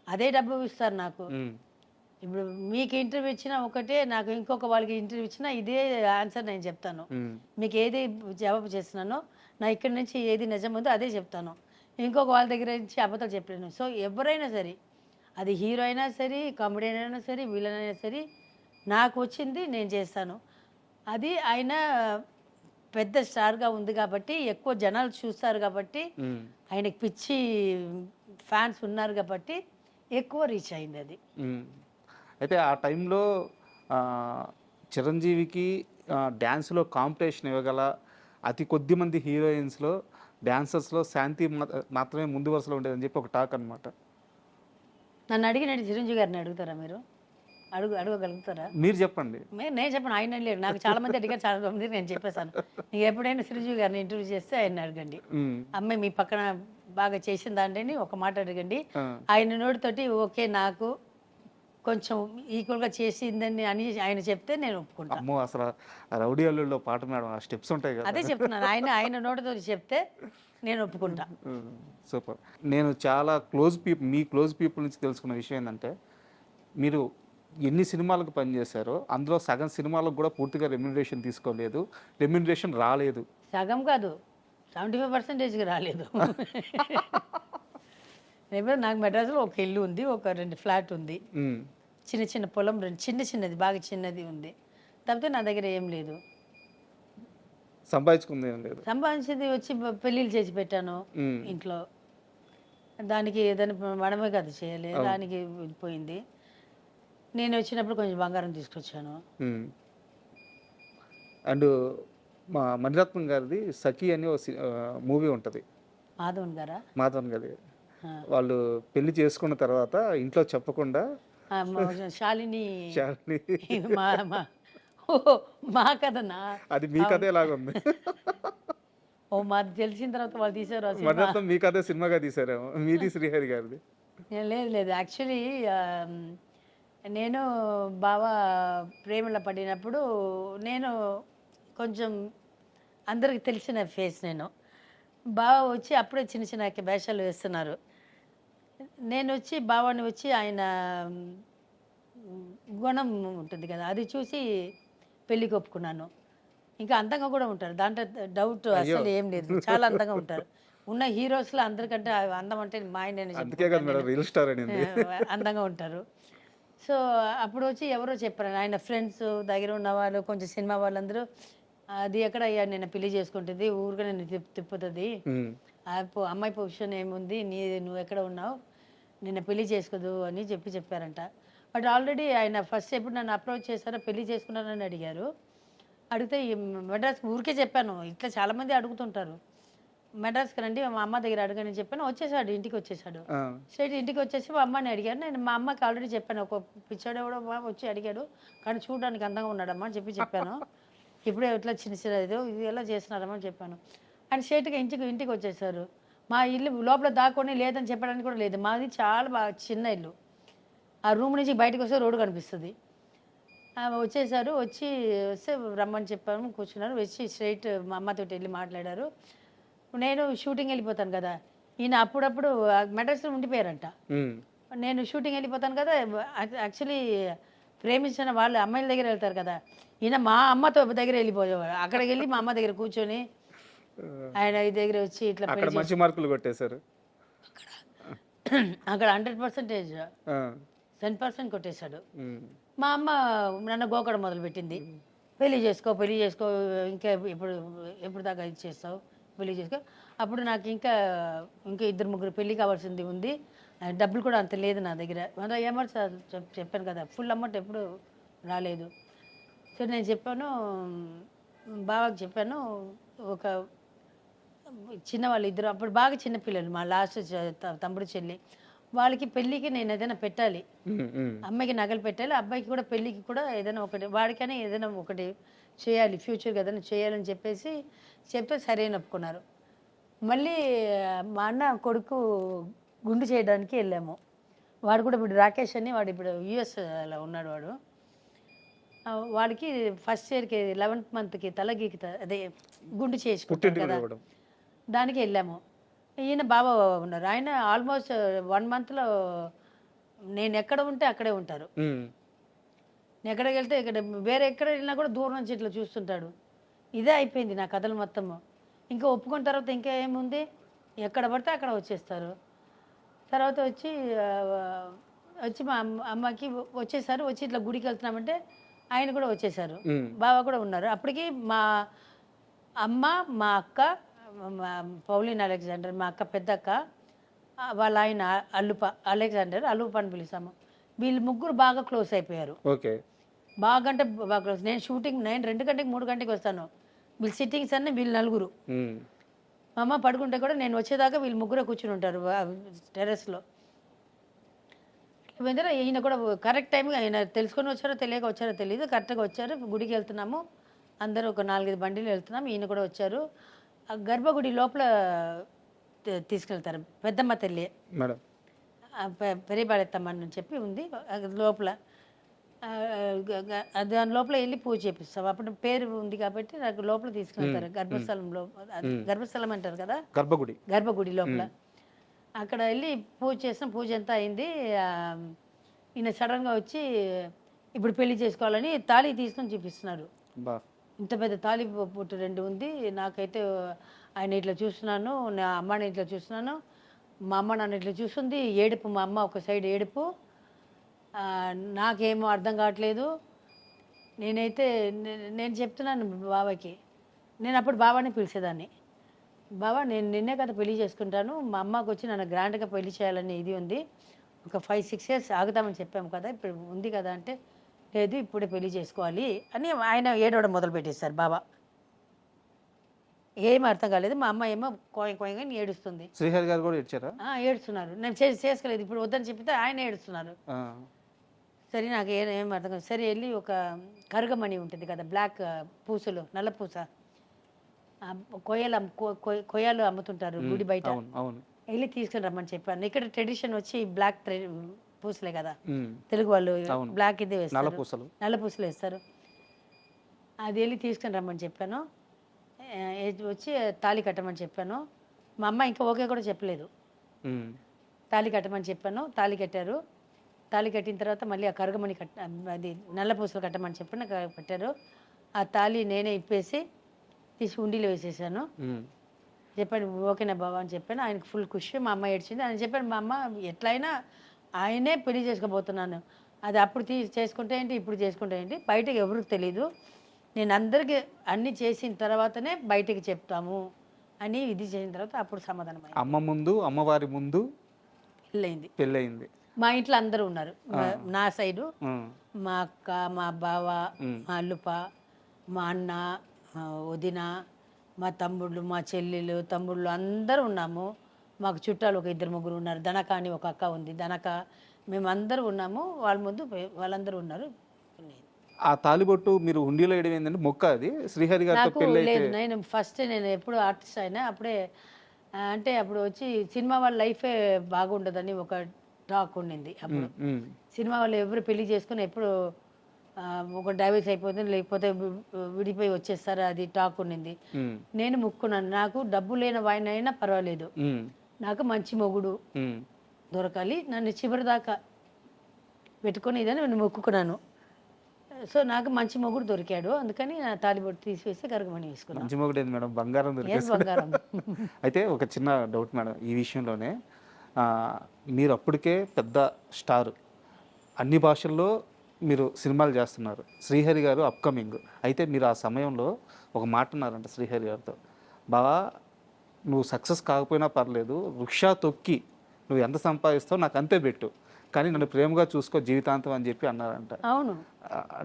C: అదే డబ్బు ఇస్తారు నాకు.
B: మ్మ్.
C: ఇప్పుడు మీకు ఇంటర్వ్యూ ఇచ్చినా ఒకటే, నాకు ఇంకొక వాళ్ళకి ఇంటర్వ్యూ ఇచ్చినా ఇదే ఆన్సర్ నేను చెప్తాను.
B: మ్మ్.
C: మీకు ఏది జవాబు చేస్తున్నానో, నా ఇక్కడి నుంచి ఏది నిజం ఉందో అదే చెప్తాను. ఇంకొక వాళ్ళ దగ్గర నుంచి అబద్ధాలు చెప్పలేను. సో ఎవరైనా సరే, అది హీరో అయినా సరే, కామెడీ అయినా సరే, విలన్ అయినా సరే, నాకు వచ్చింది నేను చేస్తాను. అది ఆయన పెద్ద స్టార్గా ఉంది కాబట్టి, ఎక్కువ జనాలు చూస్తారు కాబట్టి,
B: మ్మ్.
C: ఆయనకి పిచ్చి ఫ్యాన్స్ ఉన్నారు కాబట్టి ఎక్కువ రీచ్ అయింది అది.
B: మ్మ్. అయితే ఆ టైంలో చిరంజీవికి డ్యాన్స్లో కాంపిటీషన్ ఇవ్వగల అతి కొద్ది మంది హీరోయిన్స్లో, డాన్సర్స్లో శాంతి మాత్రమే ముందు వరుసలో ఉండేదని చెప్పి ఒక టాక్ అనమాట.
C: నన్ను అడిగినట్టు చిరంజీవి గారిని అడుగుతారా మీరు? అడగగలుగుతారా?
B: మీరు చెప్పండి.
C: నేను చెప్పను, ఆయన లేడు. నాకు చాలా మంది అడిగారు, చాలా మంది నేను చెప్పేశాను. నీకు ఎప్పుడైనా చిరంజీవి గారిని ఇంటర్వ్యూ చేస్తే ఆయన అడగండి.
B: మ్మ్.
C: అమ్మాయి మీ పక్కన బాగా చేసిన దాంట్లోని ఒక మాట అడగండి.
B: ఆ.
C: ఆయన నోటితోటి ఓకే నాకు కొంచెం ఈక్వల్గా చేసిందని అని ఆయన చెప్తే నేను ఒప్పుకుంటాను.
B: అమ్మో, అసలు ఆ రౌడీ అల్లుల్లో పాట మేడం, ఆ స్టెప్స్ ఉంటాయి కదా.
C: అదే చెప్తున్నాను, ఆయన నోటితో చెప్తే నేను ఒప్పుకుంటా.
B: సూపర్. నేను చాలా మీ క్లోజ్ పీపుల్ నుంచి తెలుసుకున్న విషయం ఏంటంటే, మీరు ఎన్ని సినిమాలకు పనిచేశారో అందులో సగం సినిమాలకు కూడా పూర్తిగా రెమ్యునరేషన్ తీసుకోలేదు, రెమ్యునరేషన్ రాలేదు.
C: సగం కాదు, 75% రాలేదు. రేపు నాకు మెడ్రాస్లో ఒక ఇల్లు ఉంది, ఒక 2 ఫ్లాట్ ఉంది,
B: మ్మ్.
C: చిన్న చిన్న పొలం, చిన్నది బాగా చిన్నది ఉంది. తప్పితే నా దగ్గర ఏం లేదు.
B: సంపాదించుకుంది ఏం లేదు.
C: సంపాదించింది వచ్చి పెళ్ళిళ్ళు చేసి పెట్టాను
B: మ్మ్.
C: ఇంట్లో. దానికి ఏదైనా మనమే కదా చేయాలి, దానికి పోయింది. నేను వచ్చినప్పుడు కొంచెం బంగారం తీసుకొచ్చాను.
B: అండ్ మా మణిరత్నం గారిది సఖి అని ఒక మూవీ ఉంటుంది,
C: మాధవన్ గారా?
B: మాధవన్ గారి. వాళ్ళు పెళ్లి చేసుకున్న తర్వాత ఇంట్లో చెప్పకుండా
C: శాలిని
B: శాలిని
C: మా కథనా?
B: అది మీ కథ ఎలాగ ఉంది?
C: ఓ మాది తెలిసిన తర్వాత వాళ్ళు తీసారు.
B: మణిరత్నం మీ కథ సినిమాగా తీసారేమో, మీది శ్రీహరి గారిది.
C: లేదు, యాక్చువల్లీ నేను బాగా ప్రేమలో పడినప్పుడు నేను కొంచెం అందరికి తెలిసిన ఫేస్. నేను బాగా వచ్చి అప్పుడే చిన్న చిన్న వేషాలు వేస్తున్నారు. నేను వచ్చి బావాని వచ్చి ఆయన గుణం ఉంటుంది కదా, అది చూసి పెళ్ళికి ఒప్పుకున్నాను. ఇంకా అందంగా కూడా ఉంటారు, దాంట్లో డౌట్ అసలు ఏం లేదు. చాలా అందంగా ఉంటారు. ఉన్న హీరోస్లో అందరికంటే అందం అంటే మా ఆయన అందంగా ఉంటారు. సో అప్పుడు వచ్చి ఎవరో చెప్పారు, ఆయన ఫ్రెండ్స్ దగ్గర ఉన్న వాళ్ళు, కొంచెం సినిమా వాళ్ళందరూ, అది ఎక్కడ అయ్యా నేను పెళ్లి చేసుకుంటుంది, ఊరుగా నేను తిప్పుతుంది, అమ్మాయి పొజిషన్ ఏముంది, నువ్వు ఎక్కడ ఉన్నావు, నిన్న పెళ్లి చేసుకోదు అని చెప్పారంట. బట్ ఆల్రెడీ ఆయన ఫస్ట్ ఎప్పుడు నన్ను అప్రోచ్ చేశారో పెళ్లి చేసుకున్నానని అడిగారు. అడిగితే మెడ్రాస్ ఊరికే చెప్పాను, ఇట్లా చాలామంది అడుగుతుంటారు. మెడ్రాస్కి రండి మా అమ్మ దగ్గర అడగని చెప్పాను. వచ్చేసాడు, ఇంటికి వచ్చేసాడు. స్ట్రైట్ ఇంటికి వచ్చేసి మా అమ్మని అడిగాను. నేను మా అమ్మకి ఆల్రెడీ చెప్పాను, ఒక పిచ్చాడు కూడా వచ్చి అడిగాడు, కానీ చూడడానికి అందంగా ఉన్నాడమ్మా అని చెప్పాను. ఇప్పుడే ఇట్లా చిన్న చిన్న ఇది ఎలా చేస్తున్నారమ్మా అని చెప్పాను. ఆయన స్ట్రైట్గా ఇంటికి వచ్చేసారు. మా ఇల్లు లోపల దాక్కొని లేదని చెప్పడానికి కూడా లేదు. మాది చాలా బాగా చిన్న ఇల్లు. ఆ రూమ్ నుంచి బయటకు వస్తే రోడ్డు కనిపిస్తుంది. వచ్చేసారు. వస్తే రమ్మని చెప్పాము, కూర్చున్నారు. వచ్చి స్ట్రైట్ మా అమ్మతో వెళ్ళి మాట్లాడారు. నేను షూటింగ్ వెళ్ళిపోతాను కదా, ఈయన అప్పుడప్పుడు మెడ్రాస్లో ఉండిపోయారంట. నేను షూటింగ్ వెళ్ళిపోతాను కదా, యాక్చువల్లీ ప్రేమించిన వాళ్ళు అమ్మాయిల దగ్గర వెళ్తారు కదా, ఈయన మా అమ్మతో దగ్గర వెళ్ళిపోయేవాడు. అక్కడికి వెళ్ళి మా అమ్మ దగ్గర కూర్చొని ఆయన దగ్గర వచ్చి ఇట్లా
B: మంచి మార్కులు కొట్టేశారు.
C: అక్కడ 100% 10% కొట్టేశాడు. మా అమ్మ నన్ను గోకడం మొదలుపెట్టింది. పెళ్లి చేసుకో ఇంకా ఎప్పుడు దాకా ఇది చేస్తావు, పెళ్లి చేసుకో. అప్పుడు నాకు ఇంకా 2-3 పెళ్లి కావాల్సింది ఉంది, డబ్బులు కూడా అంత లేదు నా దగ్గర. అమౌంట్ చెప్పాను కదా, ఫుల్ అమౌంట్ ఎప్పుడు రాలేదు. సో నేను చెప్పాను, బావకి చెప్పాను, ఒక చిన్నవాళ్ళు ఇద్దరు అప్పుడు బాగా చిన్నపిల్లలు, మా లాస్ట్ తమ్ముడు చెల్లి, వాళ్ళకి పెళ్ళికి నేను ఏదైనా పెట్టాలి, అమ్మాయికి నగలు పెట్టాలి, అబ్బాయికి కూడా పెళ్ళికి కూడా ఏదైనా ఒకటి, వాడికైనా ఏదైనా ఒకటి చేయాలి, ఫ్యూచర్కి ఏదైనా చేయాలని చెప్తే సరే అని ఒప్పుకున్నారు. మళ్ళీ మా అన్న కొడుకు గుండు చేయడానికి వెళ్ళాము. వాడు కూడా ఇప్పుడు రాకేష్ అని, వాడు ఇప్పుడు యూఎస్లో ఉన్నాడు. వాడికి ఫస్ట్ ఇయర్కి 11th మంత్కి తలగీకి అదే గుండు చేసుకుంటారు కదా, దానికి వెళ్ళాము. ఈయన బాబా ఉన్నారు. ఆయన ఆల్మోస్ట్ 1 monthలో నేను ఎక్కడ ఉంటే అక్కడే ఉంటారు. నేను ఎక్కడికి వెళ్తే వేరే ఎక్కడ వెళ్ళినా కూడా దూరం నుంచి ఇట్లా చూస్తుంటాడు. ఇదే అయిపోయింది నా కథలు మొత్తము. ఇంకా ఒప్పుకున్న తర్వాత ఇంకా ఏముంది, ఎక్కడ పడితే అక్కడ వచ్చేస్తారు. తర్వాత వచ్చి మా అమ్మకి వచ్చేసారు. వచ్చి ఇట్లా గుడికి వెళ్తున్నామంటే ఆయన కూడా వచ్చేసారు, బాబా కూడా ఉన్నారు. అప్పటికి మా అమ్మ, మా అక్క, పౌలిన్ అలెగ్జాండర్, మా అక్క పెద్ద అక్క, వాళ్ళ ఆయన అలెగ్జాండర్ అని పిలుస్తాము. వీళ్ళు ముగ్గురు బాగా క్లోజ్ అయిపోయారు. బాగా అంటే బాగా క్లోజ్. నేను షూటింగ్ 2 గంటకి 3 గంటకి వస్తాను. వీళ్ళు సిట్టింగ్స్ అన్నీ వీళ్ళు నలుగురు. మా అమ్మ పడుకుంటే కూడా నేను వచ్చేదాకా వీళ్ళు ముగ్గురే కూర్చుని ఉంటారు టెర్రస్లో. ఈయన కూడా కరెక్ట్ టైంగా, ఆయన తెలుసుకొని వచ్చారో తెలియక వచ్చారో తెలియదు, కరెక్ట్గా వచ్చారు. గుడికి వెళ్తున్నాము, అందరూ ఒక 4-5 బండిలు వెళ్తున్నాము. ఈయన కూడా వచ్చారు. ఆ గర్భగుడి లోపల తీసుకెళ్తారు, పెద్దమ్మ తల్లి పెరిబాళెత్తమ్మ అని చెప్పి ఉంది లోపల. దాని లోపల వెళ్ళి పూజ చేపిస్తాం. అప్పుడు పేరు ఉంది కాబట్టి నాకు లోపల తీసుకెళ్తారు. గర్భస్థలం అంటారు కదా, గర్భగుడి లోపల. అక్కడ వెళ్ళి పూజ చేసిన పూజ ఎంత అయింది. ఈయన సడన్గా వచ్చి ఇప్పుడు పెళ్లి చేసుకోవాలని తాళి తీసుకొని చూపిస్తున్నారు. ఇంత పెద్ద తాళి పొట్టు 2 ఉంది. నాకైతే ఆయన ఇట్లా చూస్తున్నాను, నా అమ్మని ఇట్లా చూస్తున్నాను, మా అమ్మ నన్ను ఇట్లా చూస్తుంది. ఏడుపు, మా అమ్మ ఒక సైడ్ ఏడుపు. నాకేమో అర్థం కావట్లేదు. నేను చెప్తున్నాను బాబాకి. నేను అప్పుడు బాబాని పిలిచేదాన్ని, బాబా నేను నిన్నే కదా పెళ్లి చేసుకుంటాను, మా అమ్మకి వచ్చి నన్ను గ్రాండ్గా పెళ్లి చేయాలని ఇది ఉంది, ఒక 5-6 years ఆగుతామని చెప్పాము కదా, ఇప్పుడు ఉంది కదా అంటే, లేదు ఇప్పుడే పెళ్లి చేసుకోవాలి అని ఆయన ఏడవడం మొదలు పెట్టేశారు. బాబా ఏం అర్థం కాలేదు. మా అమ్మ ఏమో కోయని ఏడుస్తుంది.
B: శ్రీహరి గారు కూడా ఏడ్చారా?
C: ఏడుస్తున్నారు. నేను చేసుకోలేదు ఇప్పుడు వద్దని చెప్పితే ఆయన ఏడుస్తున్నారు. సరే నాకు ఏం అర్థం కాదు. సరే వెళ్ళి ఒక కరుగమణి ఉంటుంది కదా, బ్లాక్ పూసలు, నల్ల పూస, కొయ్యలు అమ్ముతుంటారు గుడి బయట, వెళ్ళి తీసుకుని రమ్మని చెప్పాను. ఇక్కడ ట్రెడిషన్ వచ్చి బ్లాక్ పూసలే కదా, తెలుగు వాళ్ళు బ్లాక్ ఇదే వేస్తారు, నల్ల పూసలు వేస్తారు. అది వెళ్ళి తీసుకుని రమ్మని చెప్పాను. వచ్చి తాళి కట్టమని చెప్పాను. మా అమ్మ ఇంకా ఓకే కూడా చెప్పలేదు. తాళి కట్టమని చెప్పాను, తాళి కట్టారు. తాళి కట్టిన తర్వాత మళ్ళీ ఆ కరుగమణి అది నల్ల పూసలు కట్టమని చెప్పాను, కట్టారు. ఆ తాళి నేనే ఇప్పేసి తీసి ఉండిలో వేసేసాను. చెప్పాను ఓకేనా బాబా అని చెప్పాను. ఆయనకు ఫుల్ ఖుషి. మా అమ్మ ఏడ్చింది. ఆయన చెప్పాను, మా అమ్మ ఎట్లయినా ఆయనే పెళ్లి చేసుకోబోతున్నాను, అది అప్పుడు చేసుకుంటే ఏంటి, ఇప్పుడు చేసుకుంటే ఏంటి, బయటకు ఎవరికి తెలీదు, నేను అందరికీ అన్నీ చేసిన తర్వాతనే బయటికి చెప్తాము అని ఇది చేసిన తర్వాత అప్పుడు సమాధానం.
B: అమ్మ ముందు, అమ్మవారి ముందు పెళ్ళయింది.
C: మా ఇంట్లో అందరూ ఉన్నారు. నా సైడు మా అక్క, మా బావ, మా అల్లుప, మా అన్న, వదిన, మా తమ్ముళ్ళు, మా చెల్లెలు, తమ్ముళ్ళు అందరూ ఉన్నాము. మాకు చుట్టాలు ఒక 2-3 ఉన్నారు. ధనక అని ఒక అక్క ఉంది. ధనక మేమందరూ ఉన్నాము. వాళ్ళ ముందు వాళ్ళందరూ ఉన్నారు.
B: ఆ తాలిబొట్టు మీరు హుండీలో వేయడం ఏంటంటే మొక్క అది శ్రీహరి గారితో
C: నాకు
B: పెళ్ళి అయితే
C: లేదు, నేను ఎప్పుడు ఆర్టిస్ట్ అయినా అప్పుడే అంటే అప్పుడు వచ్చి సినిమా వాళ్ళ లైఫే బాగుండదని ఒక టాక్ ఉండింది. అప్పుడు సినిమా వాళ్ళు ఎవరు పెళ్లి చేసుకుని ఎప్పుడు ఒక డైవర్స్ అయిపోతుంది, లేకపోతే విడిపోయి వచ్చేస్తారు, అది టాక్ ఉండింది. నేను ముక్కున్నాను, నాకు డబ్బు లేని వాయినైనా పర్వాలేదు, నాకు మంచి మొగుడు దొరకాలి, నన్ను చివరి దాకా పెట్టుకొని ఇదని నేను మొక్కుకున్నాను. సో నాకు మంచి మొగుడు దొరికాడు, అందుకని నా తాలిబొట్టు తీసివేసి గరగమని వేసుకున్నాను.
B: మంచి మొగుడు ఏంది మేడం, బంగారం దొరికేసి.
C: బంగారం.
B: అయితే ఒక చిన్న డౌట్ మేడం ఈ విషయంలోనే, మీరు అప్పటికే పెద్ద స్టార్, అన్ని భాషల్లో మీరు సినిమాలు చేస్తున్నారు, శ్రీహరి గారు అప్కమింగ్. అయితే మీరు ఆ సమయంలో ఒక మాట అన్నారంట శ్రీహరి గారితో, బావా నువ్వు సక్సెస్ కాకపోయినా పర్లేదు, రిక్షా తొక్కి నువ్వు ఎంత సంపాదిస్తావు నాకు అంతే పెట్టు, కానీ నన్ను ప్రేమగా చూసుకో జీవితాంతం అని చెప్పి అన్నారంట.
C: అవును,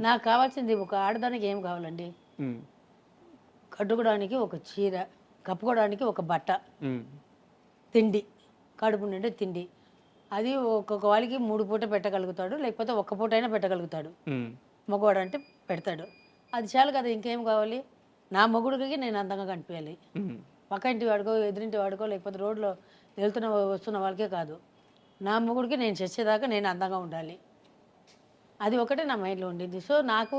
C: నాకు కావాల్సింది ఒక ఆడదానికి ఏం కావాలండి, కట్టుకోవడానికి ఒక చీర, కప్పుకోవడానికి ఒక బట్ట, తిండి, కడుపు నిండే తిండి. అది ఒక్కొక్క వాళ్ళకి 3 పూట పెట్టగలుగుతాడు, లేకపోతే ఒక్క పూట అయినా పెట్టగలుగుతాడు. మగవాడు అంటే పెడతాడు, అది చాలు కదా, ఇంకేం కావాలి. నా మొగుడికి నేను అందంగా కనిపించాలి, పక్క ఇంటి వాడుకో ఎదురింటి వాడుకో లేకపోతే రోడ్లో వెళ్తున్న వస్తున్న వాళ్ళకే కాదు, నా మొగుడికి నేను చచ్చేదాకా నేను అందంగా ఉండాలి, అది ఒకటే నా మైండ్లో ఉండింది. సో నాకు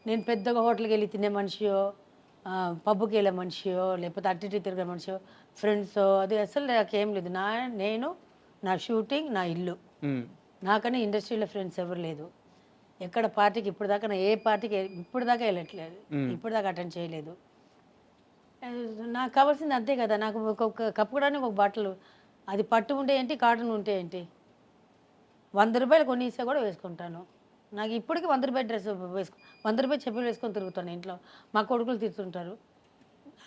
C: నేను పెద్దగా హోటల్కి వెళ్ళి తినే మనిషియో, పబ్కి వెళ్ళే మనిషియో, లేకపోతే అటు ఇటు తిరిగే మనిషియో, ఫ్రెండ్స్, అది అసలు నాకేం లేదు. నేను నా షూటింగ్, నా ఇల్లు, నాకని ఇండస్ట్రీలో ఫ్రెండ్స్ ఎవరు లేదు. ఎక్కడ పార్టీకి ఇప్పుడు దాకా ఏ పార్టీకి ఇప్పుడు దాకా వెళ్ళట్లేదు, ఇప్పుడు దాకా అటెండ్ చేయలేదు. నాకు కావాల్సింది అంతే కదా, నాకు ఒక కప్పుకోవడానికి ఒక బట్టలు, అది పట్టు ఉంటే ఏంటి, కాటన్ ఉంటే ఏంటి, 100 రూపాయలు కొనిస్తే కూడా వేసుకుంటాను. నాకు ఇప్పటికీ 100 రూపాయల డ్రెస్ 100 రూపాయలు చెప్పులు వేసుకొని తిరుగుతాను ఇంట్లో. మా కొడుకులు తిరుగుతుంటారు.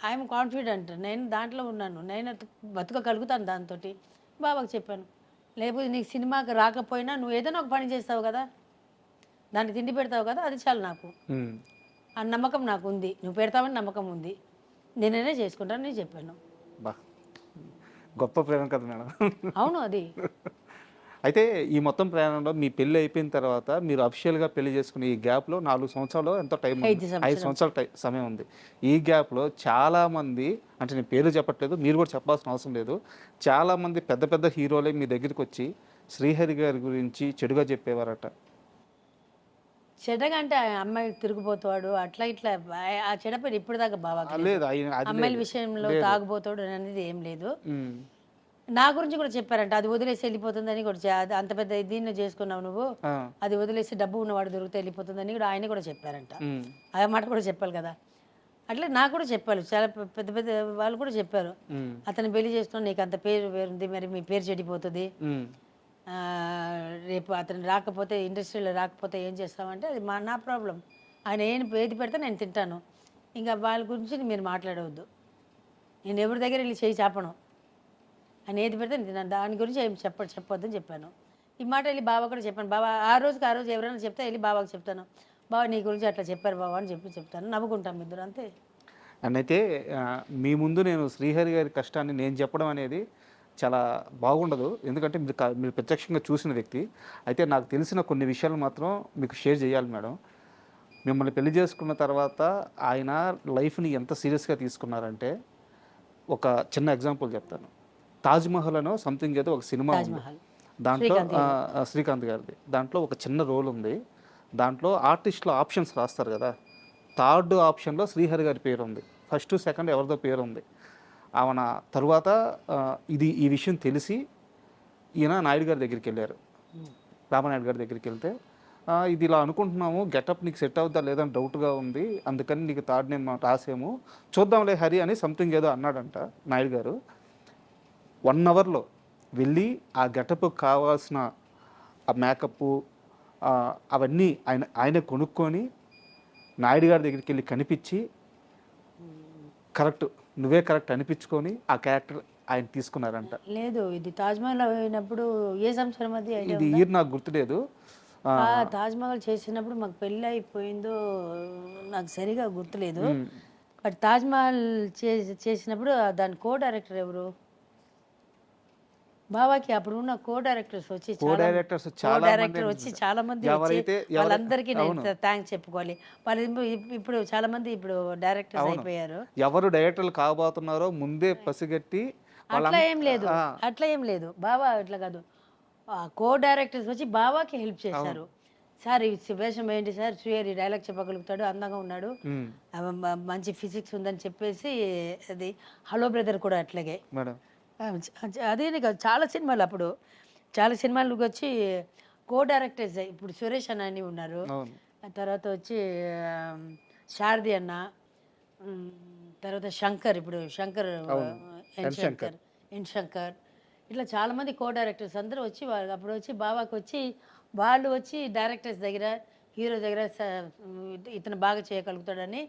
C: ఐఎమ్ కాన్ఫిడెంట్, నేను దాంట్లో ఉన్నాను, నేను బతుకగలుగుతాను దాంతో. బాబాకి చెప్పాను, లేకపోతే నీకు సినిమాకి రాకపోయినా నువ్వు ఏదైనా ఒక పని చేస్తావు కదా, దానికి తిండి పెడతావు కదా, అది చాలు నాకు. ఆ నమ్మకం నాకు ఉంది, నువ్వు పెడతావని నమ్మకం ఉంది, నేనే చేసుకుంటాను నేను చెప్పాను.
B: గొప్ప ప్రేమ కదా మేడం.
C: అవును అది.
B: అయితే ఈ మొత్తం ప్రయాణంలో మీ పెళ్ళి అయిపోయిన తర్వాత మీరు అఫీషియల్గా పెళ్లి చేసుకుని ఈ గ్యాప్లో 4 సంవత్సరాలు ఎంతో టైం, 5 సంవత్సరాల సమయం ఉంది. ఈ గ్యాప్లో చాలామంది, అంటే నేను పేరు చెప్పట్లేదు, మీరు కూడా చెప్పాల్సిన అవసరం లేదు, చాలామంది పెద్ద పెద్ద హీరోలే మీ దగ్గరికి వచ్చి శ్రీహరి గారి గురించి చెడుగా చెప్పేవారట.
C: చెడ్డగా అంటే అమ్మాయి తిరిగిపోతాడు అట్లా ఇట్లా, ఆ చెడ్డ పేరు ఇప్పుడు దాకా బాగా
B: లేదు,
C: అమ్మాయిల విషయంలో తాగుపోతాడు అనేది ఏం లేదు. నా గురించి కూడా చెప్పారంట, అది వదిలేసి వెళ్ళిపోతుందని కూడా, అంత పెద్ద దీన్ని చేసుకున్నావు నువ్వు, అది వదిలేసి డబ్బు ఉన్నవాడు దొరికితే వెళ్ళిపోతుందని కూడా ఆయన కూడా చెప్పారంట. ఆ మాట కూడా చెప్పాలి కదా, అట్లా నాకు కూడా చెప్పారు, చాలా పెద్ద పెద్ద వాళ్ళు కూడా చెప్పారు, అతను పెళ్లి చేసుకున్నా నీకు అంత పేరుంది, మరి మీ పేరు చెడిపోతుంది, రేపు అతను రాకపోతే, ఇండస్ట్రీలో రాకపోతే ఏం చేస్తామంటే అది నా ప్రాబ్లం, ఆయన ఏది పెడితే నేను తింటాను, ఇంకా వాళ్ళ గురించి మీరు మాట్లాడవద్దు, నేను ఎవరి దగ్గర వెళ్ళి చేయి చాపను, ఆయన ఏది పెడితే నేను తిన్నాను, దాని గురించి ఏం చెప్పొద్దని చెప్పాను. ఈ మాట వెళ్ళి బాబా కూడా చెప్పాను, బాబా ఆ రోజు ఎవరైనా చెప్తే వెళ్ళి బాబాకి చెప్తాను, బాబా నీ గురించి అట్లా చెప్పారు బాబా అని చెప్తాను, నవ్వుకుంటాం ఇద్దరు అంతే.
B: అండ్ అయితే మీ ముందు నేను శ్రీహరి గారి కష్టాన్ని నేను చెప్పడం అనేది చాలా బాగుండదు, ఎందుకంటే మీరు ప్రత్యక్షంగా చూసిన వ్యక్తి. అయితే నాకు తెలిసిన కొన్ని విషయాలు మాత్రం మీకు షేర్ చేయాలి మేడం. మిమ్మల్ని పెళ్లి చేసుకున్న తర్వాత ఆయన లైఫ్ని ఎంత సీరియస్గా తీసుకున్నారంటే, ఒక చిన్న ఎగ్జాంపుల్ చెప్తాను. తాజ్మహల్ అనో సంథింగ్ ఏదో ఒక సినిమా ఉంది, దాంట్లో శ్రీకాంత్ గారిది, దాంట్లో ఒక చిన్న రోల్ ఉంది, దాంట్లో ఆర్టిస్టులు ఆప్షన్స్ రాస్తారు కదా, 3rd ఆప్షన్లో శ్రీహరి గారి పేరు ఉంది, 1st 2nd ఎవరిదో పేరు ఉంది. ఆమె తరువాత ఈ విషయం తెలిసి ఈయన నాయుడు గారి దగ్గరికి వెళ్ళారు, రామనాయుడు గారి దగ్గరికి వెళ్తే, ఇది ఇలా అనుకుంటున్నాము, గెటప్ నీకు సెట్ అవుద్దా లేదని డౌట్గా ఉంది, అందుకని నీకు 3rd నేమ్ రాసేము, చూద్దాంలే హరి అని సంథింగ్ ఏదో అన్నాడంట నాయుడు గారు. 1 అవర్లో వెళ్ళి ఆ గెటప్ కావాల్సిన ఆ మేకప్ అవన్నీ ఆయన కొనుక్కొని నాయుడు గారి దగ్గరికి వెళ్ళి కనిపించి, కరెక్ట్ నువ్వే కరెక్ట్ అనిపించుకొని ఆ క్యారెక్టర్ ఆయన తీసుకున్నారంట.
C: లేదు, ఇది తాజ్మహల్ అయినప్పుడు ఏ సంవత్సరం అది,
B: ఇది ఇయర్ నాకు గుర్తులేదు.
C: తాజ్మహల్ చేసినప్పుడు మాకు పెళ్ళి అయిపోయిందో నాకు సరిగా గుర్తులేదు. బట్ తాజ్మహల్ చేసినప్పుడు దాని కో డైరెక్టర్ ఎవరు? బావాకి అప్పుడు ఉన్న కో డైరెక్టర్స్ వచ్చి
B: Co-directors చాలా
C: డైరెక్టర్
B: మంది
C: వచ్చి చాలా మంది
B: ఎవరైతే
C: వాళ్ళందరికీ నేను థ్యాంక్స్ చెప్పుకోవాలి. వాళ్ళు ఇప్పుడు చాలా మంది ఇప్పుడు డైరెక్టర్స్ అయిపోయారు.
B: ఎవరు డైరెక్టర్లు కాబోతున్నారో ముందే పసిగట్టి
C: అట్లా ఏం లేదు, అట్లా ఏం లేదు. బావా అట్లా కాదు, కో డైరెక్టర్స్ వచ్చి బావాకి హెల్ప్ చేశారు. సార్ ఈ వేషం ఏంటి సార్, శ్రీహరి డైలాగ్ చెప్పగలుగుతాడు, అందంగా ఉన్నాడు, మంచి ఫిజిక్స్ ఉందని చెప్పేసి అది హలో బ్రదర్ కూడా అట్లాగే.
B: మేడం
C: అదే కాదు, చాలా సినిమాలు అప్పుడు చాలా సినిమాలకు వచ్చి కో డైరెక్టర్స్ ఇప్పుడు సురేష్ అన్న అని ఉన్నారు, తర్వాత వచ్చి శారది అన్న, తర్వాత శంకర్, ఇప్పుడు శంకర్ ఎన్ శంకర్, ఇట్లా చాలామంది కో డైరెక్టర్స్ అందరూ వచ్చి వాళ్ళు అప్పుడు వచ్చి బావాకి వచ్చి వాళ్ళు వచ్చి డైరెక్టర్స్ దగ్గర హీరో దగ్గర ఇతను బాగా చేయగలుగుతాడని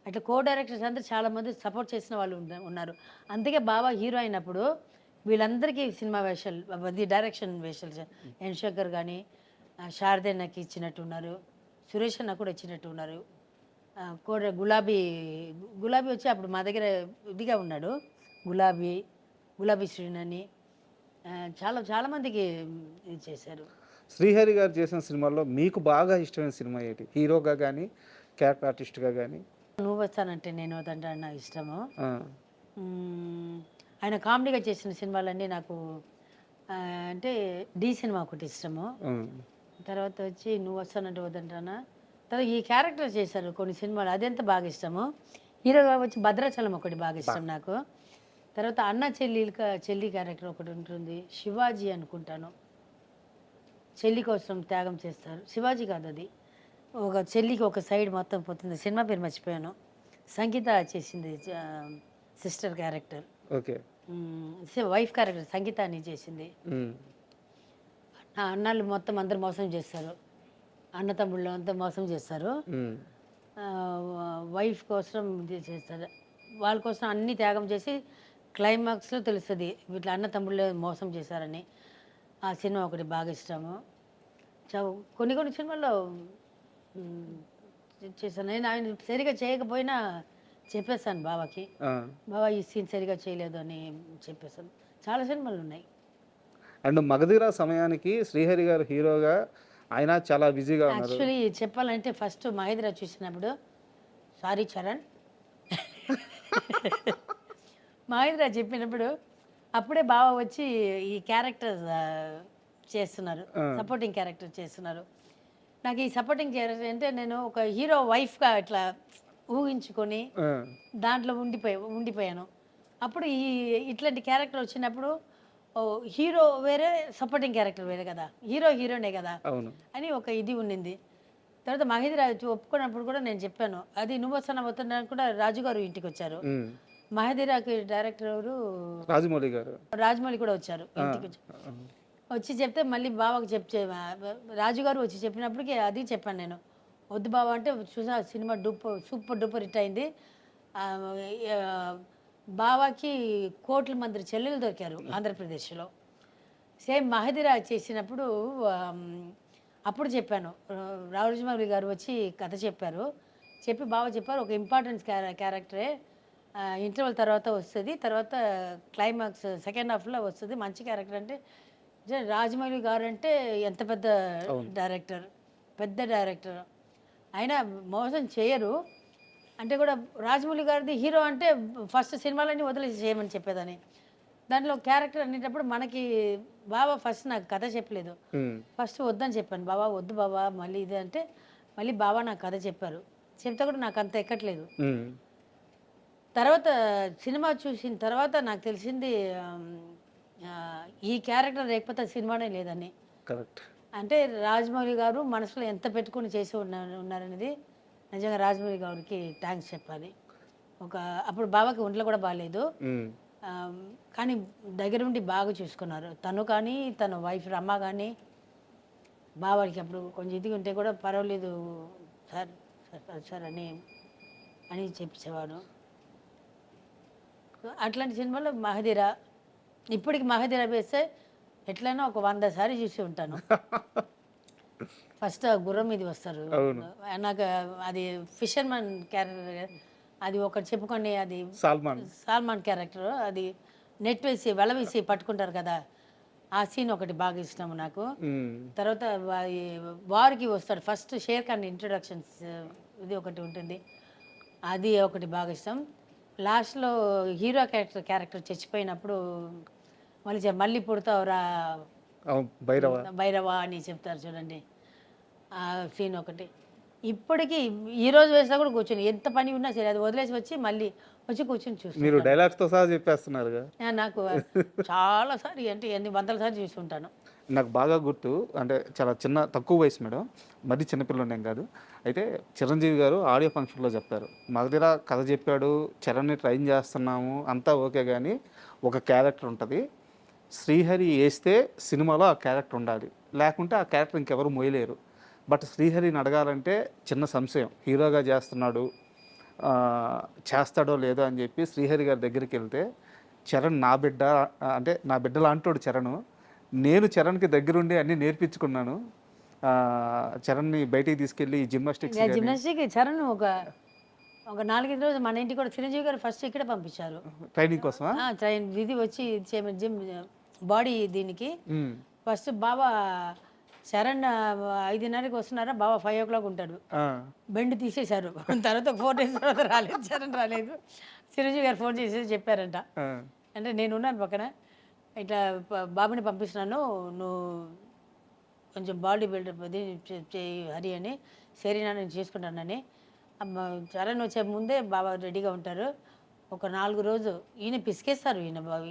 C: అట్లా కో డైరెక్టర్స్ అందరూ చాలామంది సపోర్ట్ చేసిన వాళ్ళు ఉన్నారు. అందుకే బాబా హీరో అయినప్పుడు వీళ్ళందరికీ సినిమా వేషాలు డైరెక్షన్ వేషాలు ఎన్ శంకర్ కానీ శారదన్నకి ఇచ్చినట్టు ఉన్నారు, సురేష్ అన్న కూడా ఇచ్చినట్టు ఉన్నారు. గులాబీ వచ్చి అప్పుడు మా దగ్గర ఇదిగా ఉన్నాడు, గులాబీ శ్రీనని చాలామందికి ఇది చేశారు.
B: శ్రీహరి గారు చేసిన సినిమాల్లో మీకు బాగా ఇష్టమైన సినిమా ఏంటి? హీరోగా కానీ క్యారెక్టర్ ఆర్టిస్ట్గా కానీ?
C: నువ్వు వస్తానంటే నేను వద్దంటే నాకు ఇష్టము. ఆయన కామెడీగా చేసిన సినిమాలన్నీ నాకు అంటే డి సినిమా ఒకటి ఇష్టము, తర్వాత వచ్చి నువ్వు వస్తానంటే వద్దంటానా, తర్వాత ఈ క్యారెక్టర్ చేశారు కొన్ని సినిమాలు అదెంత బాగా ఇష్టము. హీరోగా వచ్చి భద్రాచలం ఒకటి బాగా ఇష్టం నాకు. తర్వాత అన్న చెల్లి క్యారెక్టర్ ఒకటి ఉంటుంది, శివాజీ అనుకుంటాను, చెల్లి కోసం త్యాగం చేస్తారు. శివాజీ కాదు, అది ఒక చెల్లికి ఒక సైడ్ మొత్తం పోతుంది, సినిమా పేరు మర్చిపోయాను. సంగీత చేసింది sister character,
B: okay,
C: wife character Sangeetha అని చేసింది. అన్నాళ్ళు మొత్తం అందరు మోసం చేస్తారు, అన్న తమ్ముళ్ళు అంతా మోసం చేస్తారు, వైఫ్ కోసం చేస్తారు, వాళ్ళ కోసం అన్ని త్యాగం చేసి క్లైమాక్స్లో తెలుస్తుంది ఇట్లా అన్న తమ్ముళ్ళు మోసం చేశారని. ఆ సినిమా ఒకటి బాగా ఇష్టము. కొన్ని సినిమాల్లో చేశాను నేను. ఆయన సరిగా చేయకపోయినా చెప్పేస్తాను బాబాకి, బాబా ఈ సీన్ సరిగా చేయలేదు అని చెప్పేసాను. చాలా సినిమాలు ఉన్నాయి.
B: అండ్ మగధీర సమయానికి శ్రీహరి గారు హీరోగా ఆయన చాలా బిజీగా ఉన్నారు.
C: యాక్చువల్లీ చెప్పాలంటే ఫస్ట్ మహేంద్ర చూసినప్పుడు సారీ చరణ్ మహేంద్ర చెప్పినప్పుడు అప్పుడే బాబా వచ్చి ఈ క్యారెక్టర్ చేస్తున్నారు, సపోర్టింగ్ క్యారెక్టర్ చేస్తున్నారు. నాకు ఈ సపోర్టింగ్ క్యారెక్టర్ అంటే నేను ఒక హీరో వైఫ్గా ఇట్లా ఊహించుకొని దాంట్లో ఉండిపోయాను. అప్పుడు ఇట్లాంటి క్యారెక్టర్ వచ్చినప్పుడు హీరో వేరే సపోర్టింగ్ క్యారెక్టర్ వేరే కదా, హీరోనే కదా అని ఒక ఇది ఉండింది. తర్వాత మహేంద్ర ఒప్పుకున్నప్పుడు కూడా నేను చెప్పాను, అది నువ్వు వస్తున్నా కూడా రాజుగారు ఇంటికి వచ్చారు. మహేంద్రకి డైరెక్టర్ ఎవరు, రాజమౌళి కూడా వచ్చారు ఇంటికి. వచ్చి చెప్తే మళ్ళీ బాబాకి రాజుగారు వచ్చి చెప్పినప్పటికీ అది చెప్పాను నేను, వద్దు బాబా అంటే చూసా సినిమా సూపర్ డూపర్ హిట్ అయింది. బాబాకి కోట్ల మంది చెల్లెలు దొరికారు ఆంధ్రప్రదేశ్లో. సేమ్ మహేంద్ర చేసినప్పుడు అప్పుడు చెప్పాను, రాజమౌళి గారు వచ్చి కథ చెప్పారు, చెప్పి బాబా చెప్పారు ఒక ఇంపార్టెంట్ క్యారెక్టరే ఇంటర్వల్ తర్వాత వస్తుంది, తర్వాత క్లైమాక్స్ సెకండ్ హాఫ్లో వస్తుంది మంచి క్యారెక్టర్. అంటే రాజమౌళి గారు అంటే ఎంత పెద్ద డైరెక్టర్ అయినా మోసం చేయరు. అంటే కూడా రాజమౌళి గారిది హీరో అంటే ఫస్ట్ సినిమాలన్నీ వదిలేసి చేయమని చెప్పేదని. దాంట్లో క్యారెక్టర్ అనేటప్పుడు మనకి బాబా ఫస్ట్ నాకు కథ చెప్పలేదు, ఫస్ట్ వద్దని చెప్పాను. బాబా వద్దు బాబా మళ్ళీ ఇది అంటే మళ్ళీ బాబా నాకు కథ చెప్పారు. చెప్తే కూడా నాకు అంత ఎక్కట్లేదు. తర్వాత సినిమా చూసిన తర్వాత నాకు తెలిసింది ఈ క్యారెక్టర్ లేకపోతే సినిమానే లేదని.
B: కరెక్ట్.
C: అంటే రాజమౌళి గారు మనసులో ఎంత పెట్టుకుని చేసి ఉన్నారనేది నిజంగా రాజమౌళి గారికి థ్యాంక్స్ చెప్పాలి. అప్పుడు బాబాకి ఒంట్లో కూడా బాగాలేదు, కానీ దగ్గరుండి బాగా చూసుకున్నారు. తను కానీ తన వైఫ్ రమ్మ కానీ బాబాకి అప్పుడు కొంచెం ఇది ఉంటే కూడా పర్వాలేదు సార్ సార్ అని చెప్పించేవాడు. అట్లాంటి సినిమాలో మహదీర, ఇప్పటికి మహదీర వేస్తే ఎట్లయినా ఒక 100 సారి చూసి ఉంటాను. ఫస్ట్ గుర్రం మీద వస్తారు, నాకు అది ఫిషర్మన్ క్యారెక్టర్ అది ఒకటి చెప్పుకోండి, అది
B: సల్మాన్.
C: సల్మాన్ క్యారెక్టర్, అది నెట్ వేసి వల వేసి పట్టుకుంటారు కదా, ఆ సీన్ ఒకటి బాగా ఇష్టం నాకు. తర్వాత వారికి వస్తాడు ఫస్ట్ షేర్ ఖాన్ ఇంట్రొడక్షన్స్, ఇది ఒకటి ఉంటుంది, అది ఒకటి బాగా ఇష్టం. లాస్ట్లో హీరో క్యారెక్టర్ చచ్చిపోయినప్పుడు మళ్ళీ పుడతావురా భైరవ అని చెప్తారు చూడండి, ఆ సీన్ ఒకటి ఇప్పటికీ ఈ రోజు వేసినా కూడా కూర్చొని ఎంత పని ఉన్నా సరే అది వదిలేసి వచ్చి కూర్చొని చూస్తాను.
B: మీరు డైలాగ్స్తో సహా చెప్పేస్తున్నారు.
C: నాకు చాలా సార్లు అంటే ఎన్ని వందల సార్లు చూస్తుంటాను.
B: నాకు బాగా గుర్తు, అంటే చాలా తక్కువ వయసు మేడం, మరీ చిన్నపిల్లలు ఏం కాదు. అయితే చిరంజీవి గారు ఆడియో ఫంక్షన్లో చెప్పారు, మా దగ్గర కథ చెప్పాడు, చరణ్ని ట్రైన్ చేస్తున్నాము అంతా ఓకే, కానీ ఒక క్యారెక్టర్ ఉంటుంది, శ్రీహరి వేస్తే సినిమాలో ఆ క్యారెక్టర్ ఉండాలి, లేకుంటే ఆ క్యారెక్టర్ ఇంకెవరు మోయలేరు. బట్ శ్రీహరిని అడగాలంటే చిన్న సంశయం, హీరోగా చేస్తాడో లేదో అని చెప్పి శ్రీహరి గారి దగ్గరికి వెళ్తే, చరణ్ నా బిడ్డ, అంటే నా బిడ్డ లాంటోడు చరణ్, నేను చరణ్కి దగ్గరుండి అన్నీ నేర్పించుకున్నాను, చరణ్ని బయటికి తీసుకెళ్ళి జిమ్నాస్టిక్
C: చరణ్ ఒక 4-5 రోజులు మన ఇంటికి కూడా చిరంజీవి గారు ఫస్ట్ ఇక్కడే పంపించారు
B: ట్రైనింగ్ కోసం.
C: ఇది వచ్చి జిమ్ బాడీ దీనికి ఫస్ట్ బాబా చరణ్ 5:30కి వస్తున్నారా, బాబా 5 o'clock ఉంటాడు, బెండ్ తీసేశారు. తర్వాత 4 days తర్వాత రాలేదు, చరణ్ రాలేదు. చిరంజీవి గారు ఫోన్ చేసి చెప్పారంట, అంటే నేనున్నాను పక్కన, ఇట్లా బాబుని పంపిస్తున్నాను, నువ్వు కొంచెం బాడీ బిల్డప్ అది చేయి హరి అని, సరేనా నేను చేసుకుంటానని. చరణ్ వచ్చే ముందే బాబా రెడీగా ఉంటారు. ఒక 4 రోజు ఈయన పిసికేస్తారు,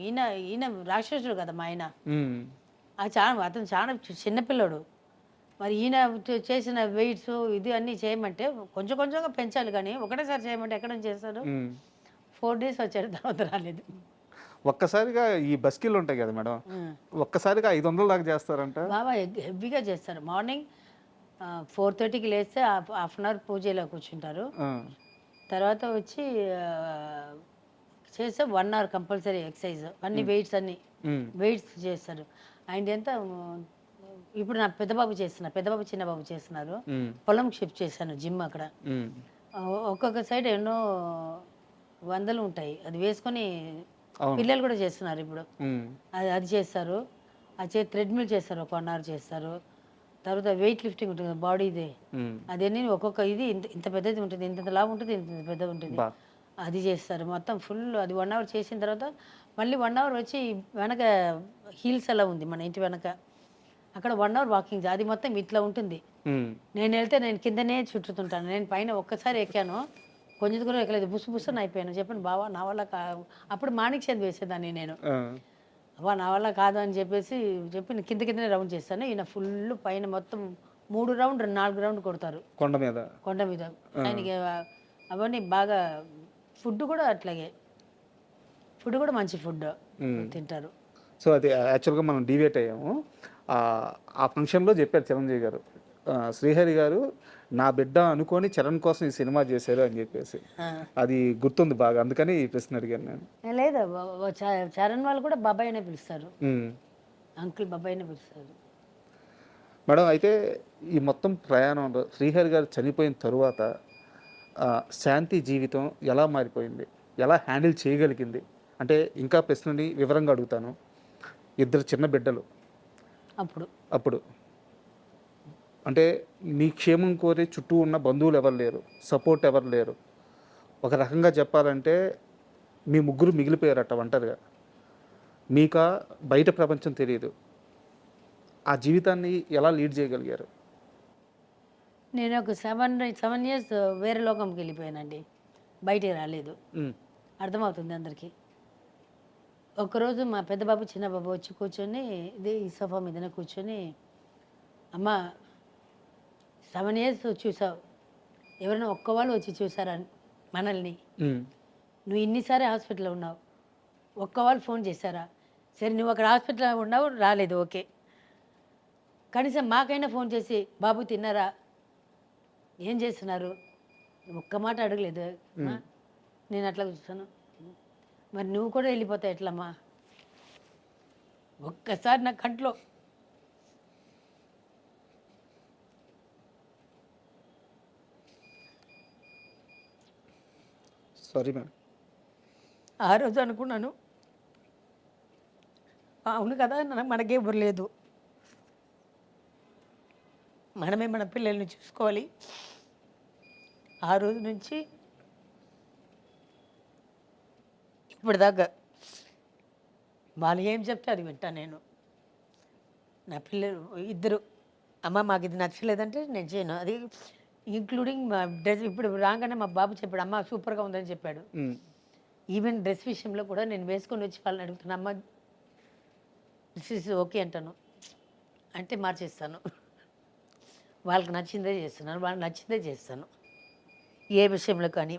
C: ఈయన రాక్షసుడు కదా మా ఆయన, అతను చాలా చిన్నపిల్లడు. మరి ఈయన చేసిన వెయిట్స్ ఇది అన్నీ చేయమంటే కొంచెం కొంచెంగా పెంచాలి, కానీ ఒకటేసారి చేయమంటే ఎక్కడ చేస్తారు. 4 days వచ్చాడు, తర్వాత రాలేదు.
B: ఒక్కసారిగా ఈ బస్కిల్ ఉంటాయి కదా మేడం, ఒక్కసారిగా 500 దాకా చేస్తారంట.
C: బాబా హెవీగా చేస్తారు. మార్నింగ్ 4:30కి లేస్తే హాఫ్ అన్ అవర్ పూజలో కూర్చుంటారు. తర్వాత వచ్చి చేస్తే 1 hour కంపల్సరీ ఎక్సర్సైజ్, అన్ని వెయిట్స్ చేస్తారు. ఆయన ఎంత ఇప్పుడు నా పెద్దబాబు చిన్నబాబు చేస్తున్నారు, పొలం షిఫ్ట్ చేశాను, జిమ్ అక్కడ ఒక్కొక్క సైడ్ ఎన్నో వందలు ఉంటాయి, అది వేసుకొని పిల్లలు కూడా చేస్తున్నారు ఇప్పుడు. అది చేస్తారు, అది థ్రెడ్మిల్ చేస్తారు, ఒక 1 hour చేస్తారు. తర్వాత వెయిట్ లిఫ్టింగ్ ఉంటుంది బాడీది, అదన్నీ ఒక్కొక్క ఇది ఇంత పెద్దది ఉంటుంది, ఇంత లావు ఉంటుంది, ఇంత పెద్దది ఉంటుంది, అది చేస్తారు మొత్తం ఫుల్. అది 1 hour చేసిన తర్వాత మళ్ళీ 1 hour వచ్చి వెనక హీల్స్ అలా ఉంది మన ఇంటి వెనక, అక్కడ 1 hour వాకింగ్, అది మొత్తం ఇట్లా ఉంటుంది. నేను వెళ్తే నేను కిందనే చుట్టుతుంటాను, నేను పైన ఒక్కసారి ఎక్కాను, కొంచెం కూడా ఎక్కలేదు, బుస్సుని అయిపోయాను. చెప్పండి బావా నా వల్ల అప్పుడు మాణిక్ చంద్ వేసేదాన్ని నేను, అవ్వ నా వల్ల కాదు అని చెప్పి కిందనే రౌండ్ చేస్తాను. ఈయన ఫుల్ పైన మొత్తం 3 round 4 round కొడతారు కొండ మీద. ఆయనకి అవన్నీ బాగా, ఫుడ్ కూడా అట్లాగే, ఫుడ్ కూడా మంచి ఫుడ్ తింటారు.
B: సో అది యాక్చువల్గా మనం డివేట్ అయ్యాము. ఆ ఫంక్షన్లో చెప్పారు చిరంజీవి గారు, శ్రీహరి గారు నా బిడ్డ అనుకొని చరణ్ కోసం ఈ సినిమా చేశారు అని చెప్పేసి, అది గుర్తుంది బాగా, అందుకని ఈ ప్రశ్న అడిగాను నేను.
C: లేదా చరణ్ వాళ్ళు కూడా బాబాయ్ అనే పిలుస్తారు, అంకుల్ బాబాయ్ అనే పిలుస్తారు.
B: మేడం, అయితే ఈ మొత్తం ప్రయాణంలో శ్రీహరి గారు చనిపోయిన తరువాత శాంతి జీవితం ఎలా మారిపోయింది, ఎలా హ్యాండిల్ చేయగలిగింది అంటే, ఇంకా ప్రశ్నని వివరంగా అడుగుతాను. 2 చిన్న బిడ్డలు, అప్పుడు అంటే మీ క్షేమం కోరే చుట్టూ ఉన్న బంధువులు ఎవరు లేరు, సపోర్ట్ ఎవరు లేరు. ఒక రకంగా చెప్పాలంటే మీ ముగ్గురు మిగిలిపోయారట ఒంటరిగా, మీకా బయట ప్రపంచం తెలియదు. ఆ జీవితాన్ని ఎలా లీడ్ చేయగలిగారు?
C: నేను ఒక 7 years వేరే లోకంకి వెళ్ళిపోయానండి, బయటికి రాలేదు. అర్థమవుతుంది అందరికీ. ఒకరోజు మా పెద్ద బాబు చిన్న బాబు వచ్చి కూర్చొని ఇది ఈ సోఫా మీదనే కూర్చొని, అమ్మ 7 years చూసావు, ఎవరైనా ఒక్క వాళ్ళు వచ్చి చూసారా మనల్ని, నువ్వు ఇన్నిసార్లు హాస్పిటల్లో ఉన్నావు, ఒక్క వాళ్ళు ఫోన్ చేశారా? సరే నువ్వు అక్కడ హాస్పిటల్లో ఉన్నావు, రాలేదు, ఓకే, కనీసం మాకైనా ఫోన్ చేసి బాబు తిన్నారా, ఏం చేస్తున్నారు, ఒక్క మాట అడగలేదు. నేను అట్లా చూస్తాను, మరి నువ్వు కూడా వెళ్ళిపోతావు ఎట్లమ్మా? ఒక్కసారి నా కంట్లో
B: సారీ మేడం.
C: ఆ రోజు అనుకున్నాను, అవును కదా, మనకే ఎవరు లేదు, మనమే మన పిల్లల్ని చూసుకోవాలి. ఆ రోజు నుంచి ఇప్పటిదాకా వాళ్ళు ఏం చెప్తే అది వింటా నేను. నా పిల్లలు ఇద్దరు, అమ్మ మాకు ఇది నచ్చలేదంటే నేను చేయను, అది ఇంక్లూడింగ్ మా డ్రెస్. ఇప్పుడు రాగానే మా బాబు చెప్పాడు, అమ్మ సూపర్గా ఉందని చెప్పాడు. ఈవెన్ డ్రెస్ విషయంలో కూడా నేను వేసుకొని వచ్చి వాళ్ళని అడుగుతాను, అమ్మ దిస్ ఇస్ ఓకే అంటాను, అంటే మార్చేస్తాను. వాళ్ళకి నచ్చిందే చేస్తున్నాను, వాళ్ళకి నచ్చిందే చేస్తాను. ఏ విషయంలో కానీ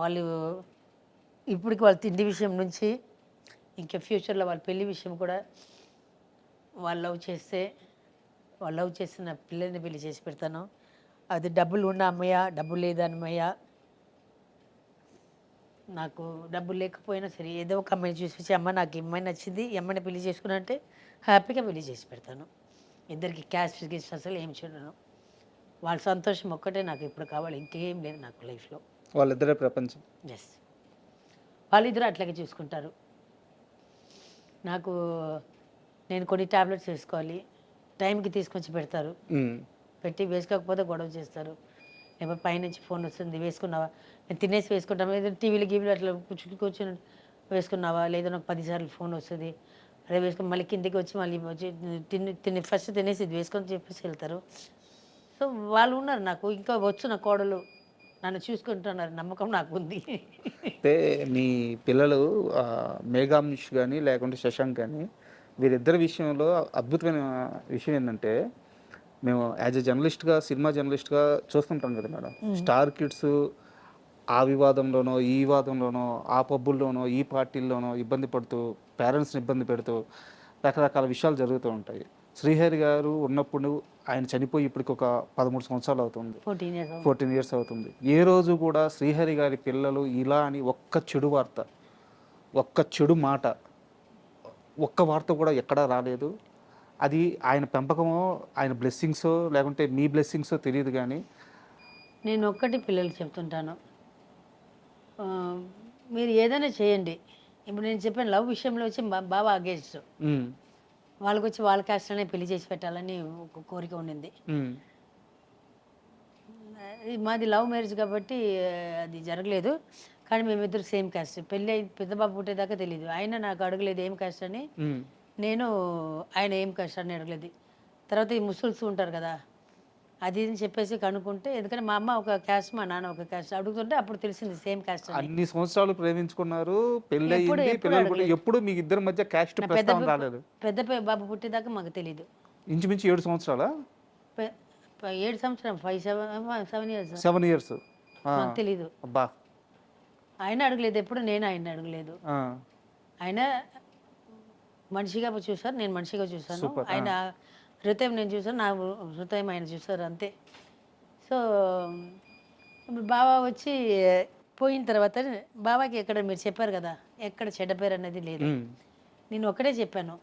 C: వాళ్ళు ఇప్పటికి వాళ్ళ తిండి విషయం నుంచి ఇంకా ఫ్యూచర్లో వాళ్ళ పెళ్లి విషయం కూడా, వాళ్ళు లవ్ చేసిన పిల్లల్ని పెళ్లి చేసి పెడతాను. అది డబ్బులు ఉన్న అమ్మయ్య, డబ్బులు లేదన్నమయ్య, నాకు డబ్బులు లేకపోయినా సరే ఏదో ఒక అమ్మాయిని చూసి అమ్మ నాకు ఈ అమ్మాయి నచ్చింది, ఈ అమ్మాయిని పెళ్లి చేసుకున్నా అంటే హ్యాపీగా పెళ్లి చేసి పెడతాను. ఇద్దరికి క్యాస్ట్ గిస్ట్ అసలు ఏం చూడను. వాళ్ళ సంతోషం ఒక్కటే నాకు ఇప్పుడు కావాలి, ఇంకేం లేదు నాకు లైఫ్లో.
B: వాళ్ళిద్దరే ప్రపంచం.
C: ఎస్, వాళ్ళిద్దరూ అట్లాగే చూసుకుంటారు. నాకు నేను కొన్ని ట్యాబ్లెట్స్ వేసుకోవాలి, టైంకి తీసుకొచ్చి పెడతారు. పెట్టి వేసుకోకపోతే గొడవ చేస్తారు. లేకపోతే పైనుంచి ఫోన్ వస్తుంది, వేసుకున్నావా, నేను తినేసి వేసుకుంటాను, ఏదో టీవీలు గీవీలు అట్లా కూర్చొని వేసుకున్నావా, లేదా నాకు 10 సార్లు ఫోన్ వస్తుంది, అదే వేసుకొని మళ్ళీ కిందికి వచ్చి మళ్ళీ వచ్చి ఫస్ట్ తినేసి ఇది వేసుకొని చెప్పేసి వెళ్తారు. సో వాళ్ళు ఉన్నారు నాకు, ఇంకా వచ్చు నా కోడలు నన్ను చూసుకుంటున్నారు, నమ్మకం నాకు ఉంది.
B: అంటే మీ పిల్లలు మేఘాంష్ కానీ లేకుంటే శశాంక్ కానీ వీరిద్దరి విషయంలో అద్భుతమైన విషయం ఏంటంటే, మేము యాజ్ ఎ జర్నలిస్ట్గా, సినిమా జర్నలిస్ట్గా చూస్తుంటాం కదా మేడం, స్టార్ కిడ్స్ ఆ వివాదంలోనో ఈ వివాదంలోనో ఆ పబ్బుల్లోనో ఈ పార్టీల్లోనో ఇబ్బంది పడుతూ పేరెంట్స్ని ఇబ్బంది పెడుతూ రకరకాల విషయాలు జరుగుతూ ఉంటాయి. శ్రీహరి గారు ఉన్నప్పుడు ఆయన చనిపోయి ఇప్పటికి ఒక 13 సంవత్సరాలు అవుతుంది, 14 ఇయర్స్ అవుతుంది. ఏ రోజు కూడా శ్రీహరి గారి పిల్లలు ఇలా అని ఒక్క చెడు వార్త, ఒక్క చెడు మాట, ఒక్క వార్త కూడా ఎక్కడా రాలేదు. అది ఆయన పెంపకమో ఆయన బ్లెస్సింగ్సో లేకుంటే మీ బ్లెస్సింగ్సో తెలియదు. కానీ
C: నేను ఒక్కటి పిల్లలకి చెప్తుంటాను, మీరు ఏదైనా చేయండి. ఇప్పుడు నేను చెప్పాను లవ్ విషయంలో వచ్చి బాగా అగేన్స్ట్, వాళ్ళకి వచ్చి వాళ్ళ క్యాస్ట్లోనే పెళ్లి చేసి పెట్టాలని ఒక కోరిక ఉండింది. మాది లవ్ మ్యారేజ్ కాబట్టి అది జరగలేదు. కానీ మేమిద్దరు సేమ్ క్యాస్ట్. పెళ్ళి అయి పెద్ద బాబు పుట్టేదాకా తెలియదు. ఆయన నాకు అడగలేదు ఏం క్యాస్ట్ అని, నేను ఆయన ఏం క్యాస్ట్ అని అడగలేదు. తర్వాత ఈ ముస్లిమ్స్ ఉంటారు కదా, అది అని చెప్పేసి కనుక్కుంటే, ఎందుకంటే మా అమ్మ ఒక క్యాస్ట్, మా నాన్న ఒక క్యాస్ట్, అడుగుతుంటే అప్పుడు తెలిసింది సేమ్ క్యాస్ట్ అని.
B: అన్ని సంవత్సరాలు ప్రేమించుకున్నారు, పెళ్ళి అయింది, పిల్లలు పుట్టి, ఎప్పుడు మీ ఇద్దరి మధ్య క్యాస్ట్ ప్రస్తావన రాలేదు.
C: పెద్ద బాబు పుట్టేదాకా మాకు తెలియదు.
B: ఇంచుమించు 7 సంవత్సరాలా?
C: 7 సంవత్సరం 7 ఇయర్స్
B: 7 ఇయర్స్
C: మాకు తెలీదు.
B: అబ్బా,
C: ఆయన అడగలేదు ఎప్పుడు, నేను ఆయన అడగలేదు. ఆయన మనిషిగా చూసారు, నేను మనిషిగా చూసాను. ఆయన హృదయం నేను చూసాను, నా హృదయం ఆయన చూసారు, అంతే. సో ఇప్పుడు బాబా వచ్చి పోయిన తర్వాత బాబాకి ఎక్కడ, మీరు చెప్పారు కదా ఎక్కడ చెడ్డ పేరు అనేది లేదు. నేను ఒకటే చెప్పాను,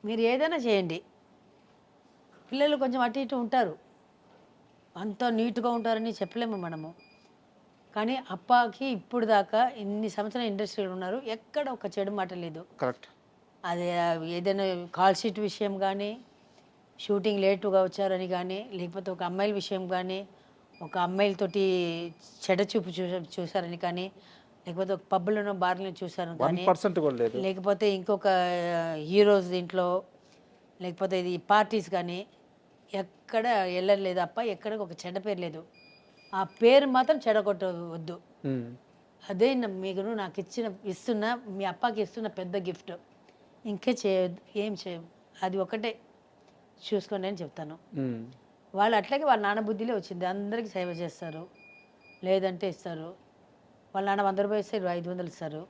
C: మీరు ఏదైనా చేయండి, పిల్లలు కొంచెం అటు ఇటు ఉంటారు, అంత నీట్గా ఉంటారని చెప్పలేము మనము. కానీ అప్పాకి ఇప్పుడు దాకా ఇన్ని సంవత్సరాలు ఇండస్ట్రీలో ఉన్నారు, ఎక్కడ ఒక చెడు మాట లేదు.
B: కరెక్ట్.
C: అదే ఏదైనా కాల్ షీట్ విషయం కానీ, షూటింగ్ లేటుగా వచ్చారని కానీ, లేకపోతే ఒక అమ్మాయిల విషయం కానీ, ఒక అమ్మాయిలతోటి చెడ్డ చూపు చూసారని కానీ, లేకపోతే ఒక పబ్బులను బార్లను చూసారని కానీ, లేకపోతే ఇంకొక హీరోస్ దీంట్లో, లేకపోతే ఇది పార్టీస్ కానీ ఎక్కడ వెళ్ళలేదు. అప్ప ఎక్కడ ఒక చెడ్డ పేరు లేదు. ఆ పేరు మాత్రం చెడగొట్టవద్దు. అదే మీకు నాకు ఇస్తున్న మీ అప్పకి ఇస్తున్న పెద్ద గిఫ్ట్. ఇంకే చేయొద్దు, ఏం చేయదు, అది ఒకటే చూసుకోండి అని చెప్తాను. వాళ్ళు అట్లాగే వాళ్ళ నాన్న బుద్ధిలో వచ్చింది, అందరికీ సేవ చేస్తారు, లేదంటే ఇస్తారు. వాళ్ళ నాన్న 100 రూపాయలు ఇస్తారు, 500 ఇస్తారు,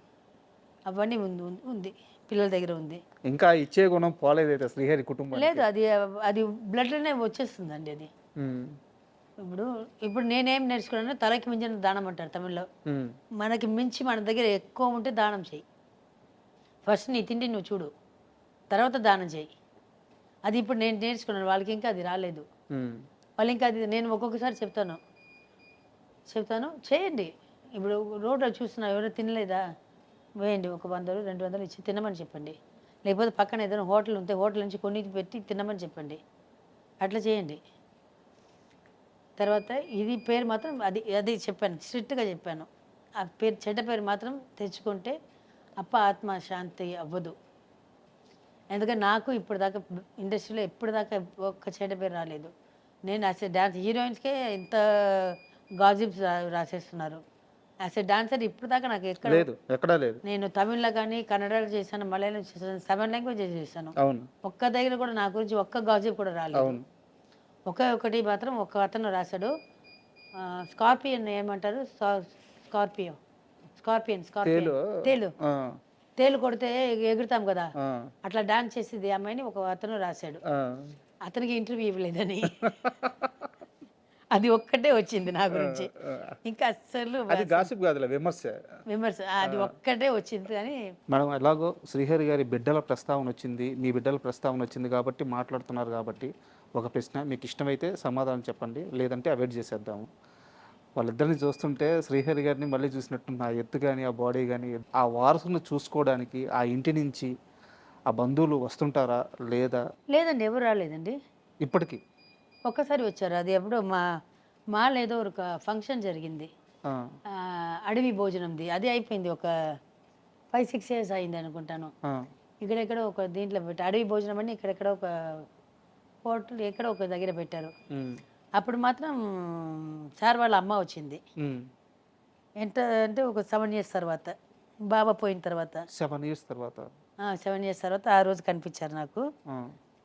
C: అవన్నీ ఉంది పిల్లల దగ్గర ఉంది.
B: ఇంకా ఇచ్చే గుణం పోలేదైతే శ్రీహరి కుటుంబం
C: లేదు, అది బ్లడ్లోనే వచ్చేస్తుందండి. అది ఇప్పుడు నేనేం నేర్చుకున్నాను, తలకి మించిన దానం అంటారు తమిళ్లో. మనకి మించి మన దగ్గర ఎక్కువ ఉంటే దానం చేయి. ఫస్ట్ నీ తిండి నువ్వు చూడు, తర్వాత దానం చేయి. అది ఇప్పుడు నేను నేర్చుకున్నాను, వాళ్ళకి ఇంకా అది రాలేదు. వాళ్ళు ఇంకా అది, నేను ఒక్కొక్కసారి చెప్తాను చేయండి, ఇప్పుడు రోడ్లో చూస్తున్నా ఎవరో తినలేదా, వేయండి ఒక 100 200 ఇచ్చి తినమని చెప్పండి. లేకపోతే పక్కన ఏదైనా హోటల్ ఉంటే హోటల్ నుంచి కొన్ని పెట్టి తినమని చెప్పండి. అట్లా చేయండి. తర్వాత ఇది పేరు మాత్రం అది అది చెప్పాను, స్ట్రిక్ట్గా చెప్పాను. ఆ పేరు చెడ్డ పేరు మాత్రం తెచ్చుకుంటే ఆత్మ శాంతి అవ్వదు. ఎందుకంటే నాకు ఇప్పుడు దాకా ఇండస్ట్రీలో ఎప్పుడు దాకా ఒక్క చెడ్డ పేరు రాలేదు. నేను యాజ్ ఎ డాన్స్ హీరోయిన్స్కే ఇంత గాజిప్స్ రాసేస్తున్నారు. యాజ్ ఎ డాన్సర్ ఇప్పుడు దాకా నాకు ఎక్కడ
B: లేదు, ఎక్కడా లేదు.
C: నేను తమిళ్లో కానీ కన్నడలో చేశాను, మలయాళం చేశాను, 7 లాంగ్వేజెస్ చేశాను.
B: అవును,
C: ఒక్క దగ్గర కూడా నా గురించి ఒక్క గాజిప్ కూడా రాలేదు.
B: అవును.
C: ఒకటి మాత్రం ఒక అతను రాశాడు, స్కార్పియన్ ఏమంటారు, స్కార్పియో స్కార్పియన్ స్కార్పియన్ తేలు
B: ఆ,
C: తేలు కొడితే ఎగురుతాం కదా,
B: ఆ,
C: అట్లా డాన్స్ చేసేది అమ్మాయిని ఒక అతను రాశాడు.
B: ఆ.
C: అతనికి ఇంటర్వ్యూ ఇవ్వలేదని అది ఒక్కటే వచ్చింది నా గురించి. ఇంకా అస్సలు
B: అది గాసిప్ కాదులే, విమర్శ.
C: విమర్శ అది ఒక్కటే వచ్చింది. కానీ
B: మేడం, ఎలాగో శ్రీహరి గారి బిడ్డల ప్రస్తావన వచ్చింది, మీ బిడ్డల ప్రస్తావన వచ్చింది కాబట్టి మాట్లాడుతున్నారు కాబట్టి ఒక ప్రశ్న, మీకు ఇష్టమైతే సమాధానం చెప్పండి, లేదంటే అవాయిడ్ చేసేద్దాము. వాళ్ళిద్దరిని చూస్తుంటే శ్రీహరి గారిని మళ్ళీ చూసినట్టు ఆ ఎత్తు కానీ ఆ బాడీ కానీ, ఆ వారసును చూసుకోవడానికి ఆ ఇంటి నుంచి ఆ బంధువులు వస్తుంటారా లేదా?
C: లేదండి, ఎవరు రాలేదండి.
B: ఇప్పటికీ
C: ఒక్కసారి వచ్చారు. అది ఎప్పుడో మాల్ ఏదో ఒక ఫంక్షన్ జరిగింది,
B: ఆ,
C: అడవి భోజనంది. అది అయిపోయింది, ఒక 5-6 years అయింది అనుకుంటాను.
B: ఆ,
C: ఇక్కడెక్కడ ఒక దీంట్లో పెట్టి అడవి భోజనం అని ఇక్కడెక్కడ ఒక హోటల్ ఎక్కడ ఒక దగ్గర పెట్టారు.
B: ఉమ్,
C: అప్పుడు మాత్రం సార్ వాళ్ళ అమ్మ వచ్చింది.
B: ఉమ్.
C: ఎంత అంటే ఒక 7 years తర్వాత, బాబా పోయిన తర్వాత,
B: 7 years తర్వాత
C: 7 years తర్వాత ఆ రోజు కనిపించారు నాకు.
B: ఆ,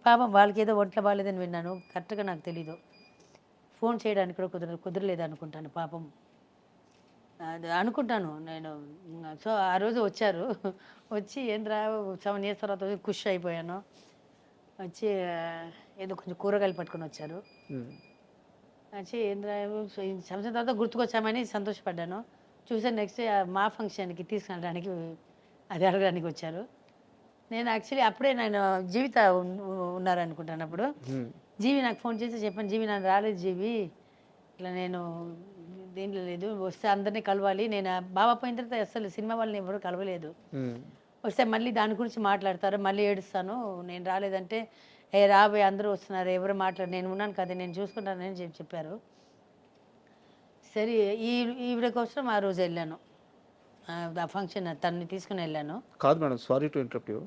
C: పాపం వాళ్ళకి ఏదో ఒంట్లో బాగాలేదని విన్నాను, కరెక్ట్గా నాకు తెలీదు. ఫోన్ చేయడానికి కూడా కుదరలేదు అనుకుంటాను పాపం, అది అనుకుంటాను నేను. సో ఆ రోజు వచ్చారు, వచ్చి ఏంద్రా 7 years తర్వాత వచ్చి ఖుషి అయిపోయాను. వచ్చి ఏదో కొంచెం కూరగాయలు పట్టుకొని వచ్చారు.
B: ఉమ్,
C: వచ్చి ఏంద్రా సంవత్సరం తర్వాత గుర్తుకొచ్చామని సంతోషపడ్డాను. చూసా నెక్స్ట్ మా ఫంక్షన్కి తీసుకెళ్ళడానికి అది అడగడానికి వచ్చారు. నేను యాక్చువల్లీ అప్పుడే నేను జీవిత ఉన్నారనుకుంటాను అప్పుడు.
B: ఉమ్,
C: జీవి నాకు ఫోన్ చేసి చెప్పాను, జీవి నన్ను రాలేదు జీవి, ఇట్లా నేను దీంట్లో లేదు, వస్తే అందరినీ కలవాలి. నేను బాబా పోయిన తర్వాత అసలు సినిమా వాళ్ళని ఎవరు కలవలేదు.
B: ఉమ్.
C: వస్తే మళ్ళీ దాని గురించి మాట్లాడతారు, మళ్ళీ ఏడుస్తాను, నేను రాలేదంటే రాబోయే అందరూ వస్తున్నారు, ఎవరు నేను ఉన్నాను కదా, నేను చూసుకుంటానని చెప్పారు. సరే ఈవిడ కోసం ఆ రోజు వెళ్ళాను, ఆ ఫంక్షన్ తనని తీసుకుని వెళ్ళాను.
B: కాదు madam, sorry to interrupt you.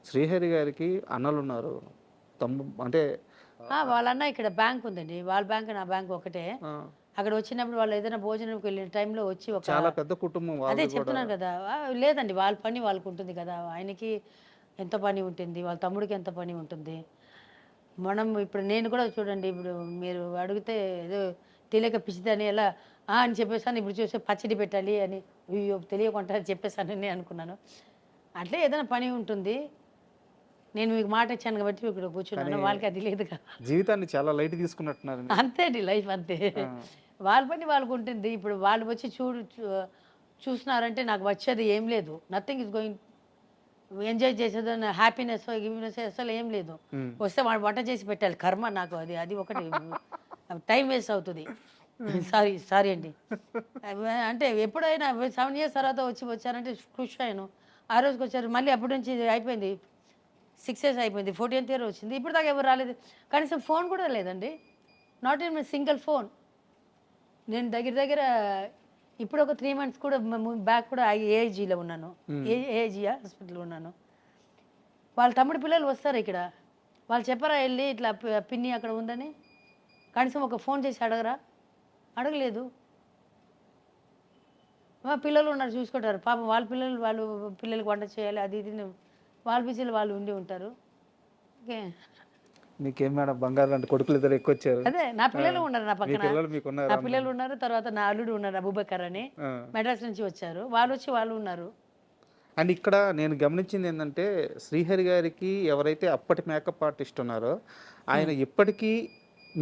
B: Srihari గారికి అన్నలు ఉన్నారు, అంటే
C: వాళ్ళన్న ఇక్కడ బ్యాంక్ ఉందండి, వాళ్ళ బ్యాంక్ నా బ్యాంక్ ఒకటే. అక్కడ వచ్చినప్పుడు వాళ్ళు ఏదైనా భోజనంకి వెళ్ళిన టైంలో వచ్చి ఒక
B: చాలా పెద్ద కుటుంబం.
C: అదే చెప్తున్నాను కదా, లేదండి వాళ్ళ పని వాళ్ళకు ఉంటుంది కదా, ఆయనకి ఎంత పని ఉంటుంది, వాళ్ళ తమ్ముడికి ఎంత పని ఉంటుంది. మనం ఇప్పుడు నేను కూడా చూడండి, ఇప్పుడు మీరు అడిగితే ఏదో తెలియక పిచ్చిదని ఎలా అని చెప్పేసాను. ఇప్పుడు చూస్తే పచ్చడి పెట్టాలి అని అయ్యో తెలియకుండా చెప్పేసానని అనుకున్నాను. అట్లే ఏదైనా పని ఉంటుంది. నేను మీకు మాట ఇచ్చాను కాబట్టి ఇక్కడ కూర్చున్నాను, వాళ్ళకి అది లేదు కదా.
B: జీవితాన్ని చాలా లైట్ తీసుకున్నట్టున్నారు.
C: అంతే అండి, లైఫ్ అంతే. వాళ్ళ పని వాళ్ళకు ఉంటుంది. ఇప్పుడు వాళ్ళు వచ్చి చూస్తున్నారంటే నాకు వచ్చేది ఏం లేదు, నథింగ్ ఇస్ గోయింగ్. ఎంజాయ్ చేసేది హ్యాపీనెస్ గివ్నెస్ అసలు ఏం లేదు. వస్తే వాడు వంట చేసి పెట్టాలి, కర్మ నాకు అది ఒకటి టైం వేస్ట్ అవుతుంది. సారీ అండి. అంటే ఎప్పుడైనా 7 years తర్వాత వచ్చారంటే ఖుషి అయ్యాను. ఆ రోజుకి వచ్చారు, మళ్ళీ అప్పటి నుంచి అయిపోయింది 6 years అయిపోయింది, 14th year వచ్చింది, ఇప్పుడు దాకా ఎవరు రాలేదు. కనీసం ఫోన్ కూడా లేదండి, not in my single phone. నేను దగ్గర ఇప్పుడు ఒక 3 months కూడా బ్యాక్ కూడా ఏఐజీలో ఉన్నాను, ఏఐజీ హాస్పిటల్లో ఉన్నాను. వాళ్ళ తమ్ముడు పిల్లలు వస్తారు ఇక్కడ, వాళ్ళు చెప్పరా వెళ్ళి ఇట్లా పిన్ని అక్కడ ఉందని, కనీసం ఒక ఫోన్ చేసి అడగలేదు. మా పిల్లలు ఉన్నారు చూసుకుంటారు, పాపం వాళ్ళ పిల్లలకి వంట చేయాలి అది ఇది, వాళ్ళ బిజీలో వాళ్ళు ఉండి ఉంటారు. ఓకే,
B: మీకేం మేడం, బంగారు లాంటి కొడుకులు ఇద్దరు ఎక్కువ వచ్చారు.
C: అదే నా పిల్లలు ఉన్నారు నా పక్కన, నా
B: పిల్లలు
C: పిల్లలు ఉన్నారు. తర్వాత నా అల్లుడు ఉన్నారు అబూబకర్ అని, మెడ్రాస్ నుంచి వచ్చారు, వాళ్ళు ఉన్నారు.
B: అండ్ ఇక్కడ నేను గమనించింది ఏంటంటే, శ్రీహరి గారికి ఎవరైతే అప్పటి మేకప్ ఆర్టిస్ట్ ఉన్నారో ఆయన ఇప్పటికీ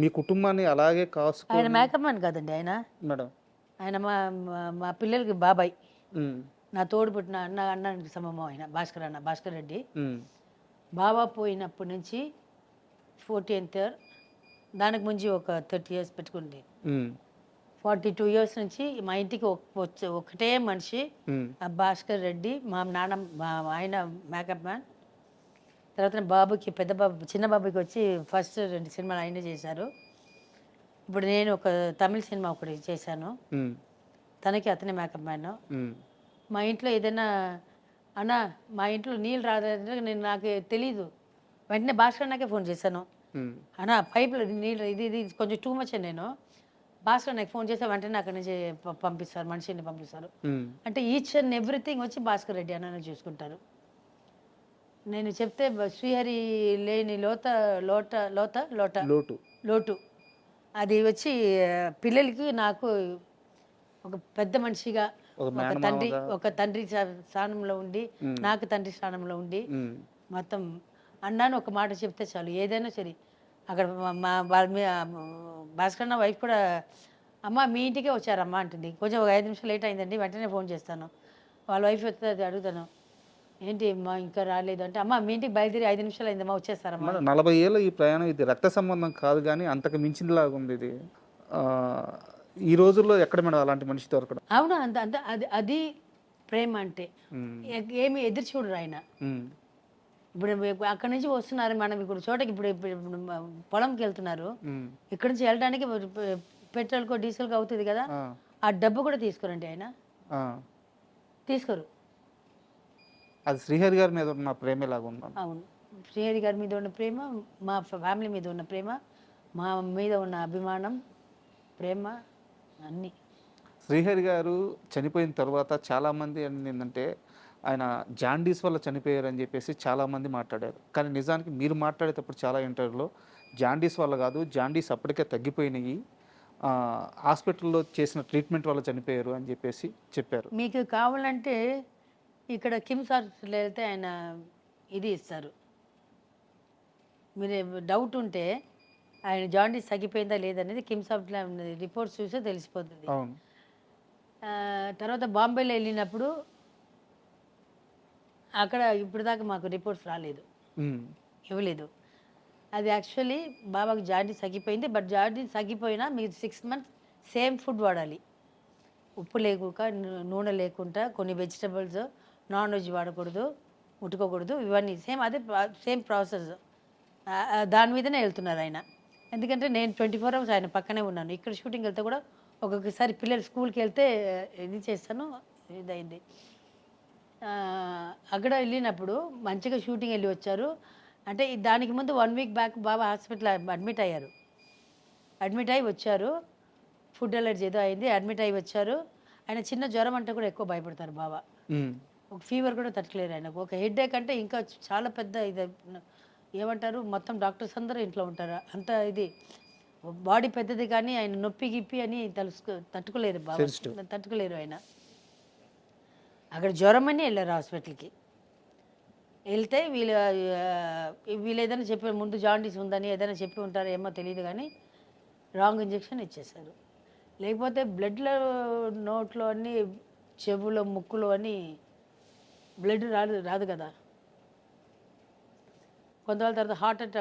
B: మీ కుటుంబాన్ని అలాగే కాసు.
C: ఆయన మేకప్ మ్యాన్ కాదండి,
B: మేడం
C: ఆయన మా పిల్లలకి బాబాయ్,
B: ఉమ్,
C: నా తోడు పుట్టిన అన్నానికి సమమం ఆయన, భాస్కర్ రెడ్డి.
B: ఉమ్,
C: బాబా పోయినప్పటి నుంచి 14th year, దానికి ముందు ఒక 30 years పెట్టుకుంది.
B: ఉమ్,
C: 42 ఇయర్స్ నుంచి మా ఇంటికి వచ్చే ఒకటే మనిషి ఆ భాస్కర్ రెడ్డి, మా నాన్న, మా ఆయన మేకప్ మ్యాన్. తర్వాత బాబుకి, పెద్ద బాబు, చిన్న బాబుకి వచ్చి ఫస్ట్ 2 సినిమాలు ఆయనే చేశారు. ఇప్పుడు నేను ఒక తమిళ సినిమా ఒకటి చేశాను, తనకి అతనే మేకప్ మ్యాన్. మా ఇంట్లో ఏదైనా అన్నా మా ఇంట్లో నీళ్ళు రాదంటే నాకు తెలీదు, వెంటనే భాస్కర్ నాకే ఫోన్ చేశాను, అన్నా పైపులో నీళ్ళు ఇది కొంచెం టూ మచ్. నేను భాస్కర్ నాకు ఫోన్ చేస్తే వెంటనే అక్కడి నుంచి పంపిస్తారు, మనిషిని పంపిస్తారు. అంటే ఈచ్ అండ్ ఎవ్రీథింగ్ వచ్చి భాస్కర్ రెడ్డి అన్న చూసుకుంటారు. నేను చెప్తే శ్రీహరి లేని లోటు అది వచ్చి పిల్లలకి నాకు ఒక పెద్ద మనిషిగా, ఒక తండ్రి స్థానంలో ఉండి, నాకు తండ్రి స్థానంలో ఉండి, మొత్తం అన్నాను ఒక మాట చెప్తే చాలు, ఏదైనా సరే. అక్కడ మా భాస్కర్ వైఫ్ కూడా, అమ్మ మీ ఇంటికే వచ్చారమ్మా అంటుంది. కొంచెం ఒక 5 నిమిషాలు లేట్ అయిందండి, వెంటనే ఫోన్ చేస్తాను. వాళ్ళ వైఫ్ వస్తే అది అడుగుతాను, ఏంటి అమ్మా ఇంకా రాలేదు అంటే, అమ్మ మీ ఇంటికి బయలుదేరి 5 నిమిషాలు అయిందమ్మా, వచ్చేస్తారమ్మా.
B: 40 ఏళ్ళ ఈ ప్రయాణం, ఇది రక్త సంబంధం కాదు కానీ అంతకు మించిందిలాగా ఉంది ఇది. ఈ రోజుల్లో ఎక్కడ మేడం అలాంటి మనిషి దొరకడం?
C: అవును, అంత అంత అది ప్రేమ అంటే. ఏమి ఎదురు చూడరు ఆయన. ఇప్పుడు అక్కడి నుంచి వస్తున్నారు, మనం ఇప్పుడు చోటకి ఇప్పుడు పొలంకి వెళ్తున్నారు, ఇక్కడి నుంచి వెళ్ళడానికి పెట్రోల్కో డీజిల్కో అవుతుంది కదా, ఆ డబ్బు కూడా తీసుకోరండి ఆయన, తీసుకోరు.
B: అది శ్రీహరి గారి మీద ఉన్న ప్రేమ లాగా ఉంది.
C: అవును, శ్రీహరి గారి మీద ఉన్న ప్రేమ, మా ఫ్యామిలీ మీద ఉన్న ప్రేమ, మా మీద ఉన్న అభిమానం, ప్రేమ అన్నీ.
B: శ్రీహరి గారు చనిపోయిన తర్వాత చాలామంది ఏంటంటే ఆయన జాండీస్ వల్ల చనిపోయారని చెప్పేసి చాలామంది మాట్లాడారు. కానీ నిజానికి మీరు మాట్లాడేటప్పుడు చాలా ఇంటర్వ్యూలో జాండీస్ వల్ల కాదు, జాండీస్ అప్పటికే తగ్గిపోయినాయి, హాస్పిటల్లో చేసిన ట్రీట్మెంట్ వల్ల చనిపోయారు అని చెప్పేసి చెప్పారు.
C: మీకు కావాలంటే ఇక్కడ కిమ్స్ హాస్పిటల్ వెళ్తే ఆయన ఇది ఇస్తారు, మీరు డౌట్ ఉంటే ఆయన జాండీస్ తగ్గిపోయిందా లేదనేది కిమ్స్ హాస్పిటల్ రిపోర్ట్స్ చూస్తే తెలిసిపోతుంది. తర్వాత బాంబేలో వెళ్ళినప్పుడు అక్కడ ఇప్పుడు దాకా మాకు రిపోర్ట్స్ రాలేదు, ఇవ్వలేదు. అది యాక్చువల్లీ బాబాకి జాండీస్ తగ్గిపోయింది, బట్ జాండీస్ తగ్గిపోయినా మీరు 6 months సేమ్ ఫుడ్ వాడాలి, ఉప్పు లేకుండా, నూనె లేకుండా, కొన్ని వెజిటబుల్స్, నాన్ వెజ్ వాడకూడదు, ముట్టుకోకూడదు, ఇవన్నీ సేమ్, అదే సేమ్ ప్రాసెస్. దాని మీదనే వెళ్తున్నారు ఆయన. ఎందుకంటే నేను 24 hours ఆయన పక్కనే ఉన్నాను. ఇక్కడ షూటింగ్ వెళ్తే కూడా ఒక్కొక్కసారి పిల్లలు స్కూల్కి వెళ్తే ఇది చేస్తాను, ఇదైంది. అక్కడ వెళ్ళినప్పుడు మంచిగా షూటింగ్ వెళ్ళి వచ్చారు. అంటే దానికి ముందు 1 week బ్యాక్ బాబా హాస్పిటల్ అడ్మిట్ అయ్యారు. అడ్మిట్ అయ్యి వచ్చారు, ఫుడ్ అలర్జీ ఏదో అయింది, అడ్మిట్ అయ్యి వచ్చారు. ఆయన చిన్న జ్వరం అంటే కూడా ఎక్కువ భయపడతారు బాబా, ఒక ఫీవర్ కూడా తట్టుకోలేరు ఆయనకు. ఒక హెడేక్ అంటే ఇంకా చాలా పెద్ద ఇది, ఏమంటారు, మొత్తం డాక్టర్స్ అందరూ ఇంట్లో ఉంటారు, అంత ఇది బాడీ పెద్దది, కానీ ఆయన నొప్పి గిప్పి అని తట్టుకోలేరు బాబా, తట్టుకోలేరు ఆయన. అక్కడ జ్వరం అని వెళ్ళారు హాస్పిటల్కి. వెళ్తే వీళ్ళు ఏదైనా చెప్పి, ముందు జాండీస్ ఉందని ఏదైనా చెప్పి ఉంటారో ఏమో తెలియదు, కానీ రాంగ్ ఇంజెక్షన్ ఇచ్చేశారు. లేకపోతే బ్లడ్లో, నోట్లో అన్నీ, చెవులో, ముక్కులో అని బ్లడ్ రాదు కదా. కొంతవాళ్ళ తర్వాత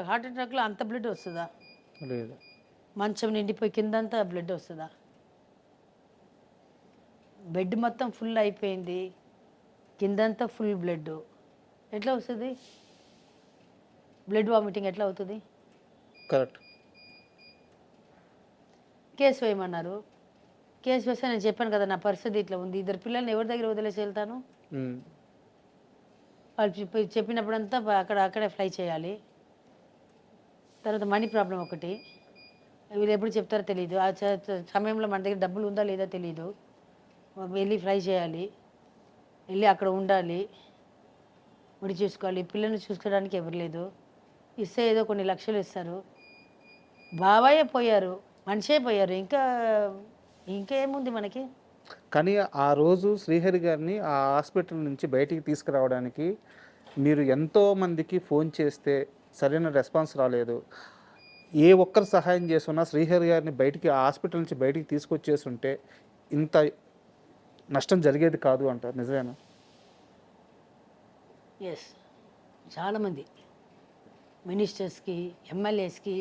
C: హార్ట్ అటాక్లో అంత బ్లడ్ వస్తుందా?
B: లేదు.
C: మంచం నిండిపోయి కిందంతా బ్లడ్ వస్తుందా? బెడ్ మొత్తం ఫుల్ అయిపోయింది, కిందంతా ఫుల్ బ్లడ్, ఎట్లా వస్తుంది? బ్లడ్ వామిటింగ్ ఎట్లా అవుతుంది?
B: కరెక్ట్.
C: కేసు వేయమన్నారు. కేసు వేస్తే నేను చెప్పాను కదా, నా పరిస్థితి ఇట్లా ఉంది, 2 పిల్లల్ని ఎవరి దగ్గర వదిలేసి వెళ్తాను? వాళ్ళు చెప్పినప్పుడంతా అక్కడే ఫ్లై చేయాలి. తర్వాత మనీ ప్రాబ్లం ఒకటి, వీళ్ళు ఎప్పుడు చెప్తారో తెలియదు. ఆ సమయంలో మన దగ్గర డబ్బులు ఉందా లేదా తెలియదు. వెళ్ళి ఫ్లై చేయాలి, వెళ్ళి అక్కడ ఉండాలి, ముడి చూసుకోవాలి. పిల్లల్ని చూసుకోవడానికి ఎవరు లేదు, ఇస్తే ఏదో కొన్ని లక్షలు ఇస్తారు. బాబాయే పోయారు, మనిషే పోయారు, ఇంకేముంది మనకి?
B: కానీ ఆ రోజు శ్రీహరి గారిని ఆ హాస్పిటల్ నుంచి బయటికి తీసుకురావడానికి మీరు ఎంతోమందికి ఫోన్ చేస్తే సరైన రెస్పాన్స్ రాలేదు. ఏ ఒక్కరు సహాయం చేస్తున్నా శ్రీహరి గారిని బయటికి, ఆ హాస్పిటల్ నుంచి బయటికి తీసుకొచ్చేస్తుంటే ఇంత నష్టం జరిగేది కాదు అంటారు, నిజమేనా?
C: ఎస్, చాలామంది మినిస్టర్స్కి, ఎమ్మెల్యేస్కి,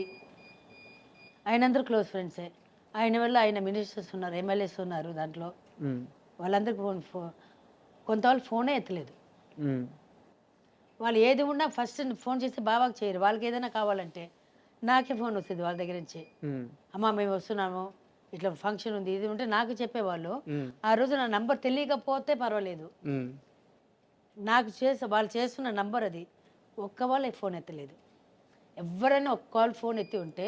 C: ఆయనందరూ క్లోజ్ ఫ్రెండ్సే. ఆయన వల్ల ఆయన మినిస్టర్స్ ఉన్నారు, ఎమ్మెల్యేస్ ఉన్నారు దాంట్లో. వాళ్ళందరికీ కొంత వాళ్ళు ఫోనే ఎత్తలేదు. వాళ్ళు ఏది ఉన్నా ఫస్ట్ ఫోన్ చేసి బాబాకి చేయరు. వాళ్ళకి ఏదైనా కావాలంటే నాకే ఫోన్ వస్తుంది వాళ్ళ దగ్గర నుంచి. అమ్మ మేము వస్తున్నాము, ఇట్లా ఫంక్షన్ ఉంది, ఇది ఉంటే నాకు చెప్పేవాళ్ళు. ఆ రోజు నా నంబర్ తెలియకపోతే పర్వాలేదు, నాకు వాళ్ళు చేస్తున్న నంబర్ అది. ఒక్క వాళ్ళే ఫోన్ ఎత్తలేదు. ఎవరైనా ఒక్క కాల్ ఫోన్ ఎత్తి ఉంటే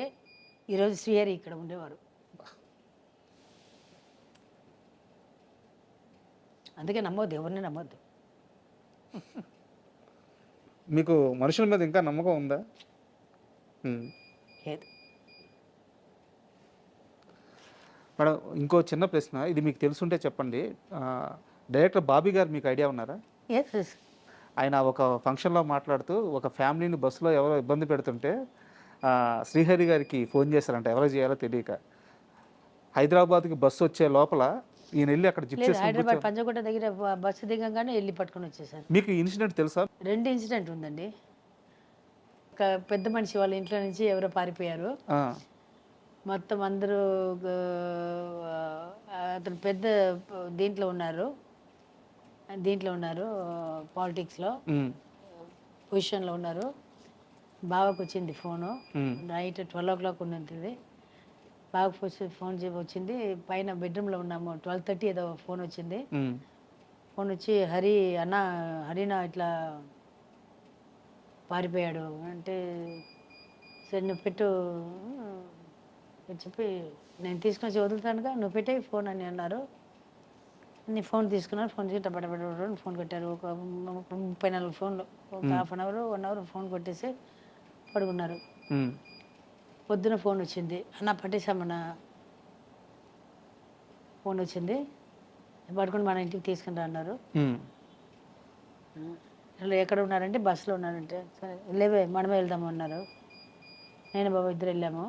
C: ఈరోజు శ్రీహరి ఇక్కడ ఉండేవారు. అందుకే నమ్మొద్దు, ఎవరిని నమ్మొద్దు.
B: మీకు మనుషుల మీద ఇంకా నమ్మకం ఉందా?
C: లేదు.
B: మేడం, ఇంకో చిన్న ప్రశ్న, ఇది మీకు తెలుసుంటే చెప్పండి. డైరెక్టర్ బాబీ గారు మీకు ఐడియా ఉన్నారా?
C: ఎస్.
B: ఆయన ఒక ఫంక్షన్లో మాట్లాడుతూ ఒక ఫ్యామిలీని బస్సులో ఎవరో ఇబ్బంది పెడుతుంటే శ్రీహరి గారికి ఫోన్ చేశారంట, ఎవరో చేయాలో తెలియక. హైదరాబాద్కి బస్సు వచ్చే లోపల ఈయన వెళ్ళి అక్కడ జిప్
C: లేదు, హైదరాబాద్ పంజగుట్ట దగ్గర బస్సు దిగంగానే వెళ్ళి పట్టుకొని వచ్చేసారు.
B: మీకు ఇన్సిడెంట్ తెలుసా? 2
C: ఇన్సిడెంట్ ఉందండి. ఒక పెద్ద మనిషి వాళ్ళ ఇంట్లో నుంచి ఎవరో పారిపోయారు. మొత్తం అందరూ అతను పెద్ద దీంట్లో ఉన్నారు పాలిటిక్స్లో పొజిషన్లో ఉన్నారు. బావకు వచ్చింది ఫోను, నైట్ 12 o'clock ఉన్నది. బాగా ఫోన్ వచ్చింది, పైన బెడ్రూమ్లో ఉన్నాము, 12:30 ఏదో ఫోన్ వచ్చింది. ఫోన్ వచ్చి హరినా ఇట్లా పారిపోయాడు అంటే, సరే నువ్వు పెట్టు చెప్పి నేను తీసుకొని వదులుతానుగా, నువ్వు పెట్టే ఫోన్ అని అన్నారు. నేను ఫోన్ తీసుకున్నాను. ఫోన్ చేసి టపటపట ఫోన్ కొట్టారు. ఒక 34 ఫోన్లు, ఒక ½ hour 1 hour ఫోన్ కొట్టేసి పడుకున్నారు. పొద్దున ఫోన్ వచ్చింది, అన్న పట్టేశామన్న ఫోన్ వచ్చింది, పడుకొని మన ఇంటికి తీసుకుని అన్నారు. ఎక్కడ ఉన్నారంటే బస్సులో ఉన్నారంటే, సరే లేవే మనమే వెళ్దాము అన్నారు. నేను బాబు ఇద్దరు వెళ్ళాము.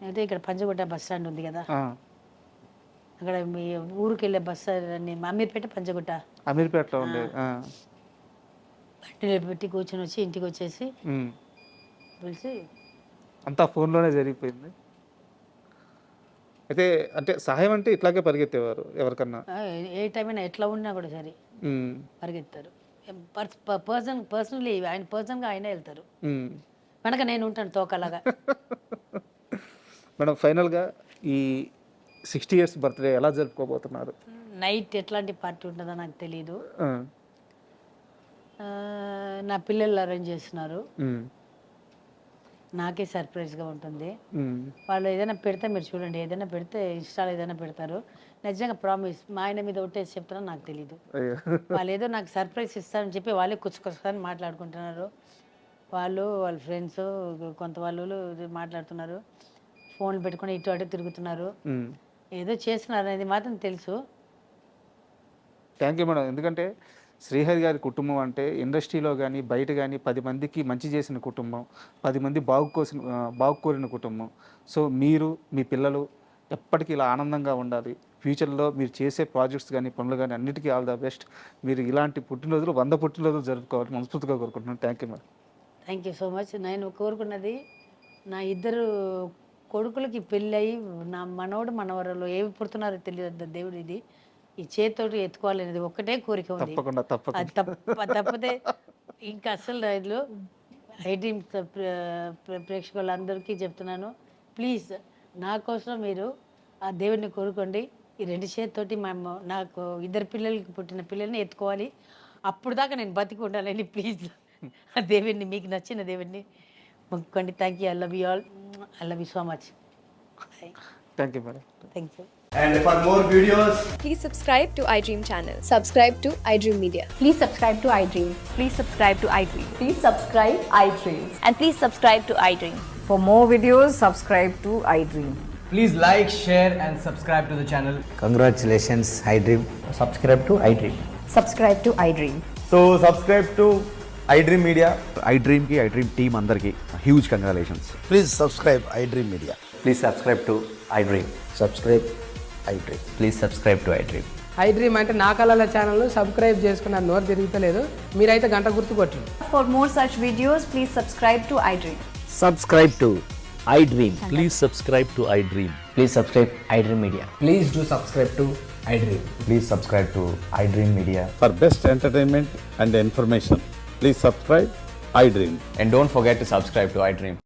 C: అయితే ఇక్కడ పంజగుట్ట బస్ స్టాండ్ ఉంది కదా, అక్కడ మీ ఊరికి వెళ్ళే బస్సు అమీర్పేట పంజగుట్ట
B: అమీర్పేటలో ఉండే
C: బండిలో పెట్టి కూర్చొని వచ్చి ఇంటికి వచ్చేసి పిలిచి
B: అంతా ఫోన్లోనే జరిగిపోయింది. అయితే అంటే సహాయం అంటే ఇట్లాగే పరిగెత్తేవారు ఎవరికన్నా,
C: ఏ టైం అయినా ఎట్లా ఉన్నా కూడా సరే పరిగెత్తారు. పర్సనల్లీ ఆయన పర్సన్గా ఆయనే వెళ్తారు, వెనక నేను ఉంటాను తోకలాగా.
B: మేడం, ఫైనల్గా ఈ 60 years బర్త్డే ఎలా జరుపుకోబోతున్నారు?
C: నైట్ ఎట్లాంటి పార్టీ ఉంటుందో నాకు తెలీదు. నా పిల్లలు అరేంజ్ చేస్తున్నారు, నాకే సర్ప్రైజ్గా ఉంటుంది. వాళ్ళు ఏదైనా పెడితే మీరు చూడండి, ఏదైనా పెడితే ఇన్స్టాలో ఏదైనా పెడతారు. నిజంగా ప్రామిస్, మా ఆయన మీద ఒట్టేసి చెప్తున్నా, నాకు తెలీదు. వాళ్ళు ఏదో నాకు సర్ప్రైజ్ ఇస్తారని చెప్పి వాళ్ళే కుచ్చుకొస్తారని మాట్లాడుకుంటున్నారు. వాళ్ళ ఫ్రెండ్స్ కొంత వాళ్ళు మాట్లాడుతున్నారు, ఫోన్లు పెట్టుకుని ఇటు అటు తిరుగుతున్నారు, ఏదో చేస్తున్నారు అనేది మాత్రం తెలుసు.
B: Thank you madam. ఎందుకంటే శ్రీహరి గారి కుటుంబం అంటే ఇండస్ట్రీలో కానీ బయట కానీ 10 మందికి మంచి చేసిన కుటుంబం, 10 మంది బాగుకోరిన కుటుంబం. సో మీరు మీ పిల్లలు ఎప్పటికీ ఇలా ఆనందంగా ఉండాలి. ఫ్యూచర్లో మీరు చేసే ప్రాజెక్ట్స్ కానీ పనులు కానీ అన్నిటికీ ఆల్ ద బెస్ట్. మీరు ఇలాంటి పుట్టినరోజులు 100 పుట్టినరోజులు జరుపుకోవాలి మనస్ఫూర్తిగా కోరుకుంటున్నాను. Thank you madam.
C: Thank you so much. నేను కోరుకున్నది నా 2 కొడుకులకి పెళ్ళయి నా మనవడు మనవరాలు ఏవి పుడుతున్నారో తెలియదు దేవుడు, ఇది ఈ చేతితోటి ఎత్తుకోవాలనేది ఒక్కటే కోరిక ఉంది. అది తప్పితే ఇంకా అసలు రైతులు ఐ డ్రీమ్ ప్రేక్షకులందరికీ చెప్తున్నాను, ప్లీజ్ నా కోసం మీరు ఆ దేవుడిని కోరుకోండి. ఈ 2 చేతితోటి నాకు 2 పిల్లలకి పుట్టిన పిల్లల్ని ఎత్తుకోవాలి, అప్పుడు దాకా నేను బతికి ఉండాలని ప్లీజ్ ఆ దేవుడిని, మీకు నచ్చిన దేవుడిని మొక్కుకోండి. Thank you. I love you all. I love you so much.
B: Thank you, madam.
C: Thank you.
D: And for more videos,
E: please subscribe to iDream channel. Subscribe to iDream Media.
F: Please subscribe to iDream.
G: Please subscribe to iDream.
F: Please subscribe iDream.
G: And please subscribe to iDream.
F: For more videos, subscribe to iDream.
D: please like, share and subscribe to the channel.
H: Congratulations, iDream.
I: Subscribe to iDream.
F: Subscribe to iDream.
I: So subscribe to iDream Media. iDream ki iDream team andarki huge congratulations.
H: Please subscribe iDream Media.
I: Please subscribe to iDream.
H: Subscribe iDream.
I: Please subscribe to iDream.
J: iDream అంటే నా కళల channel subscribe చేసుకున్న నోరు తిరుగుతలేదు, మీరైతే గంట గుర్తు కొట్టండి.
F: For more such videos, please subscribe to iDream.
H: Subscribe to iDream. Please subscribe to iDream. Please subscribe iDream Media.
D: Please do subscribe to iDream.
I: Please subscribe to iDream Media.
K: For best entertainment and information, please subscribe iDream.
D: And don't forget to subscribe to iDream.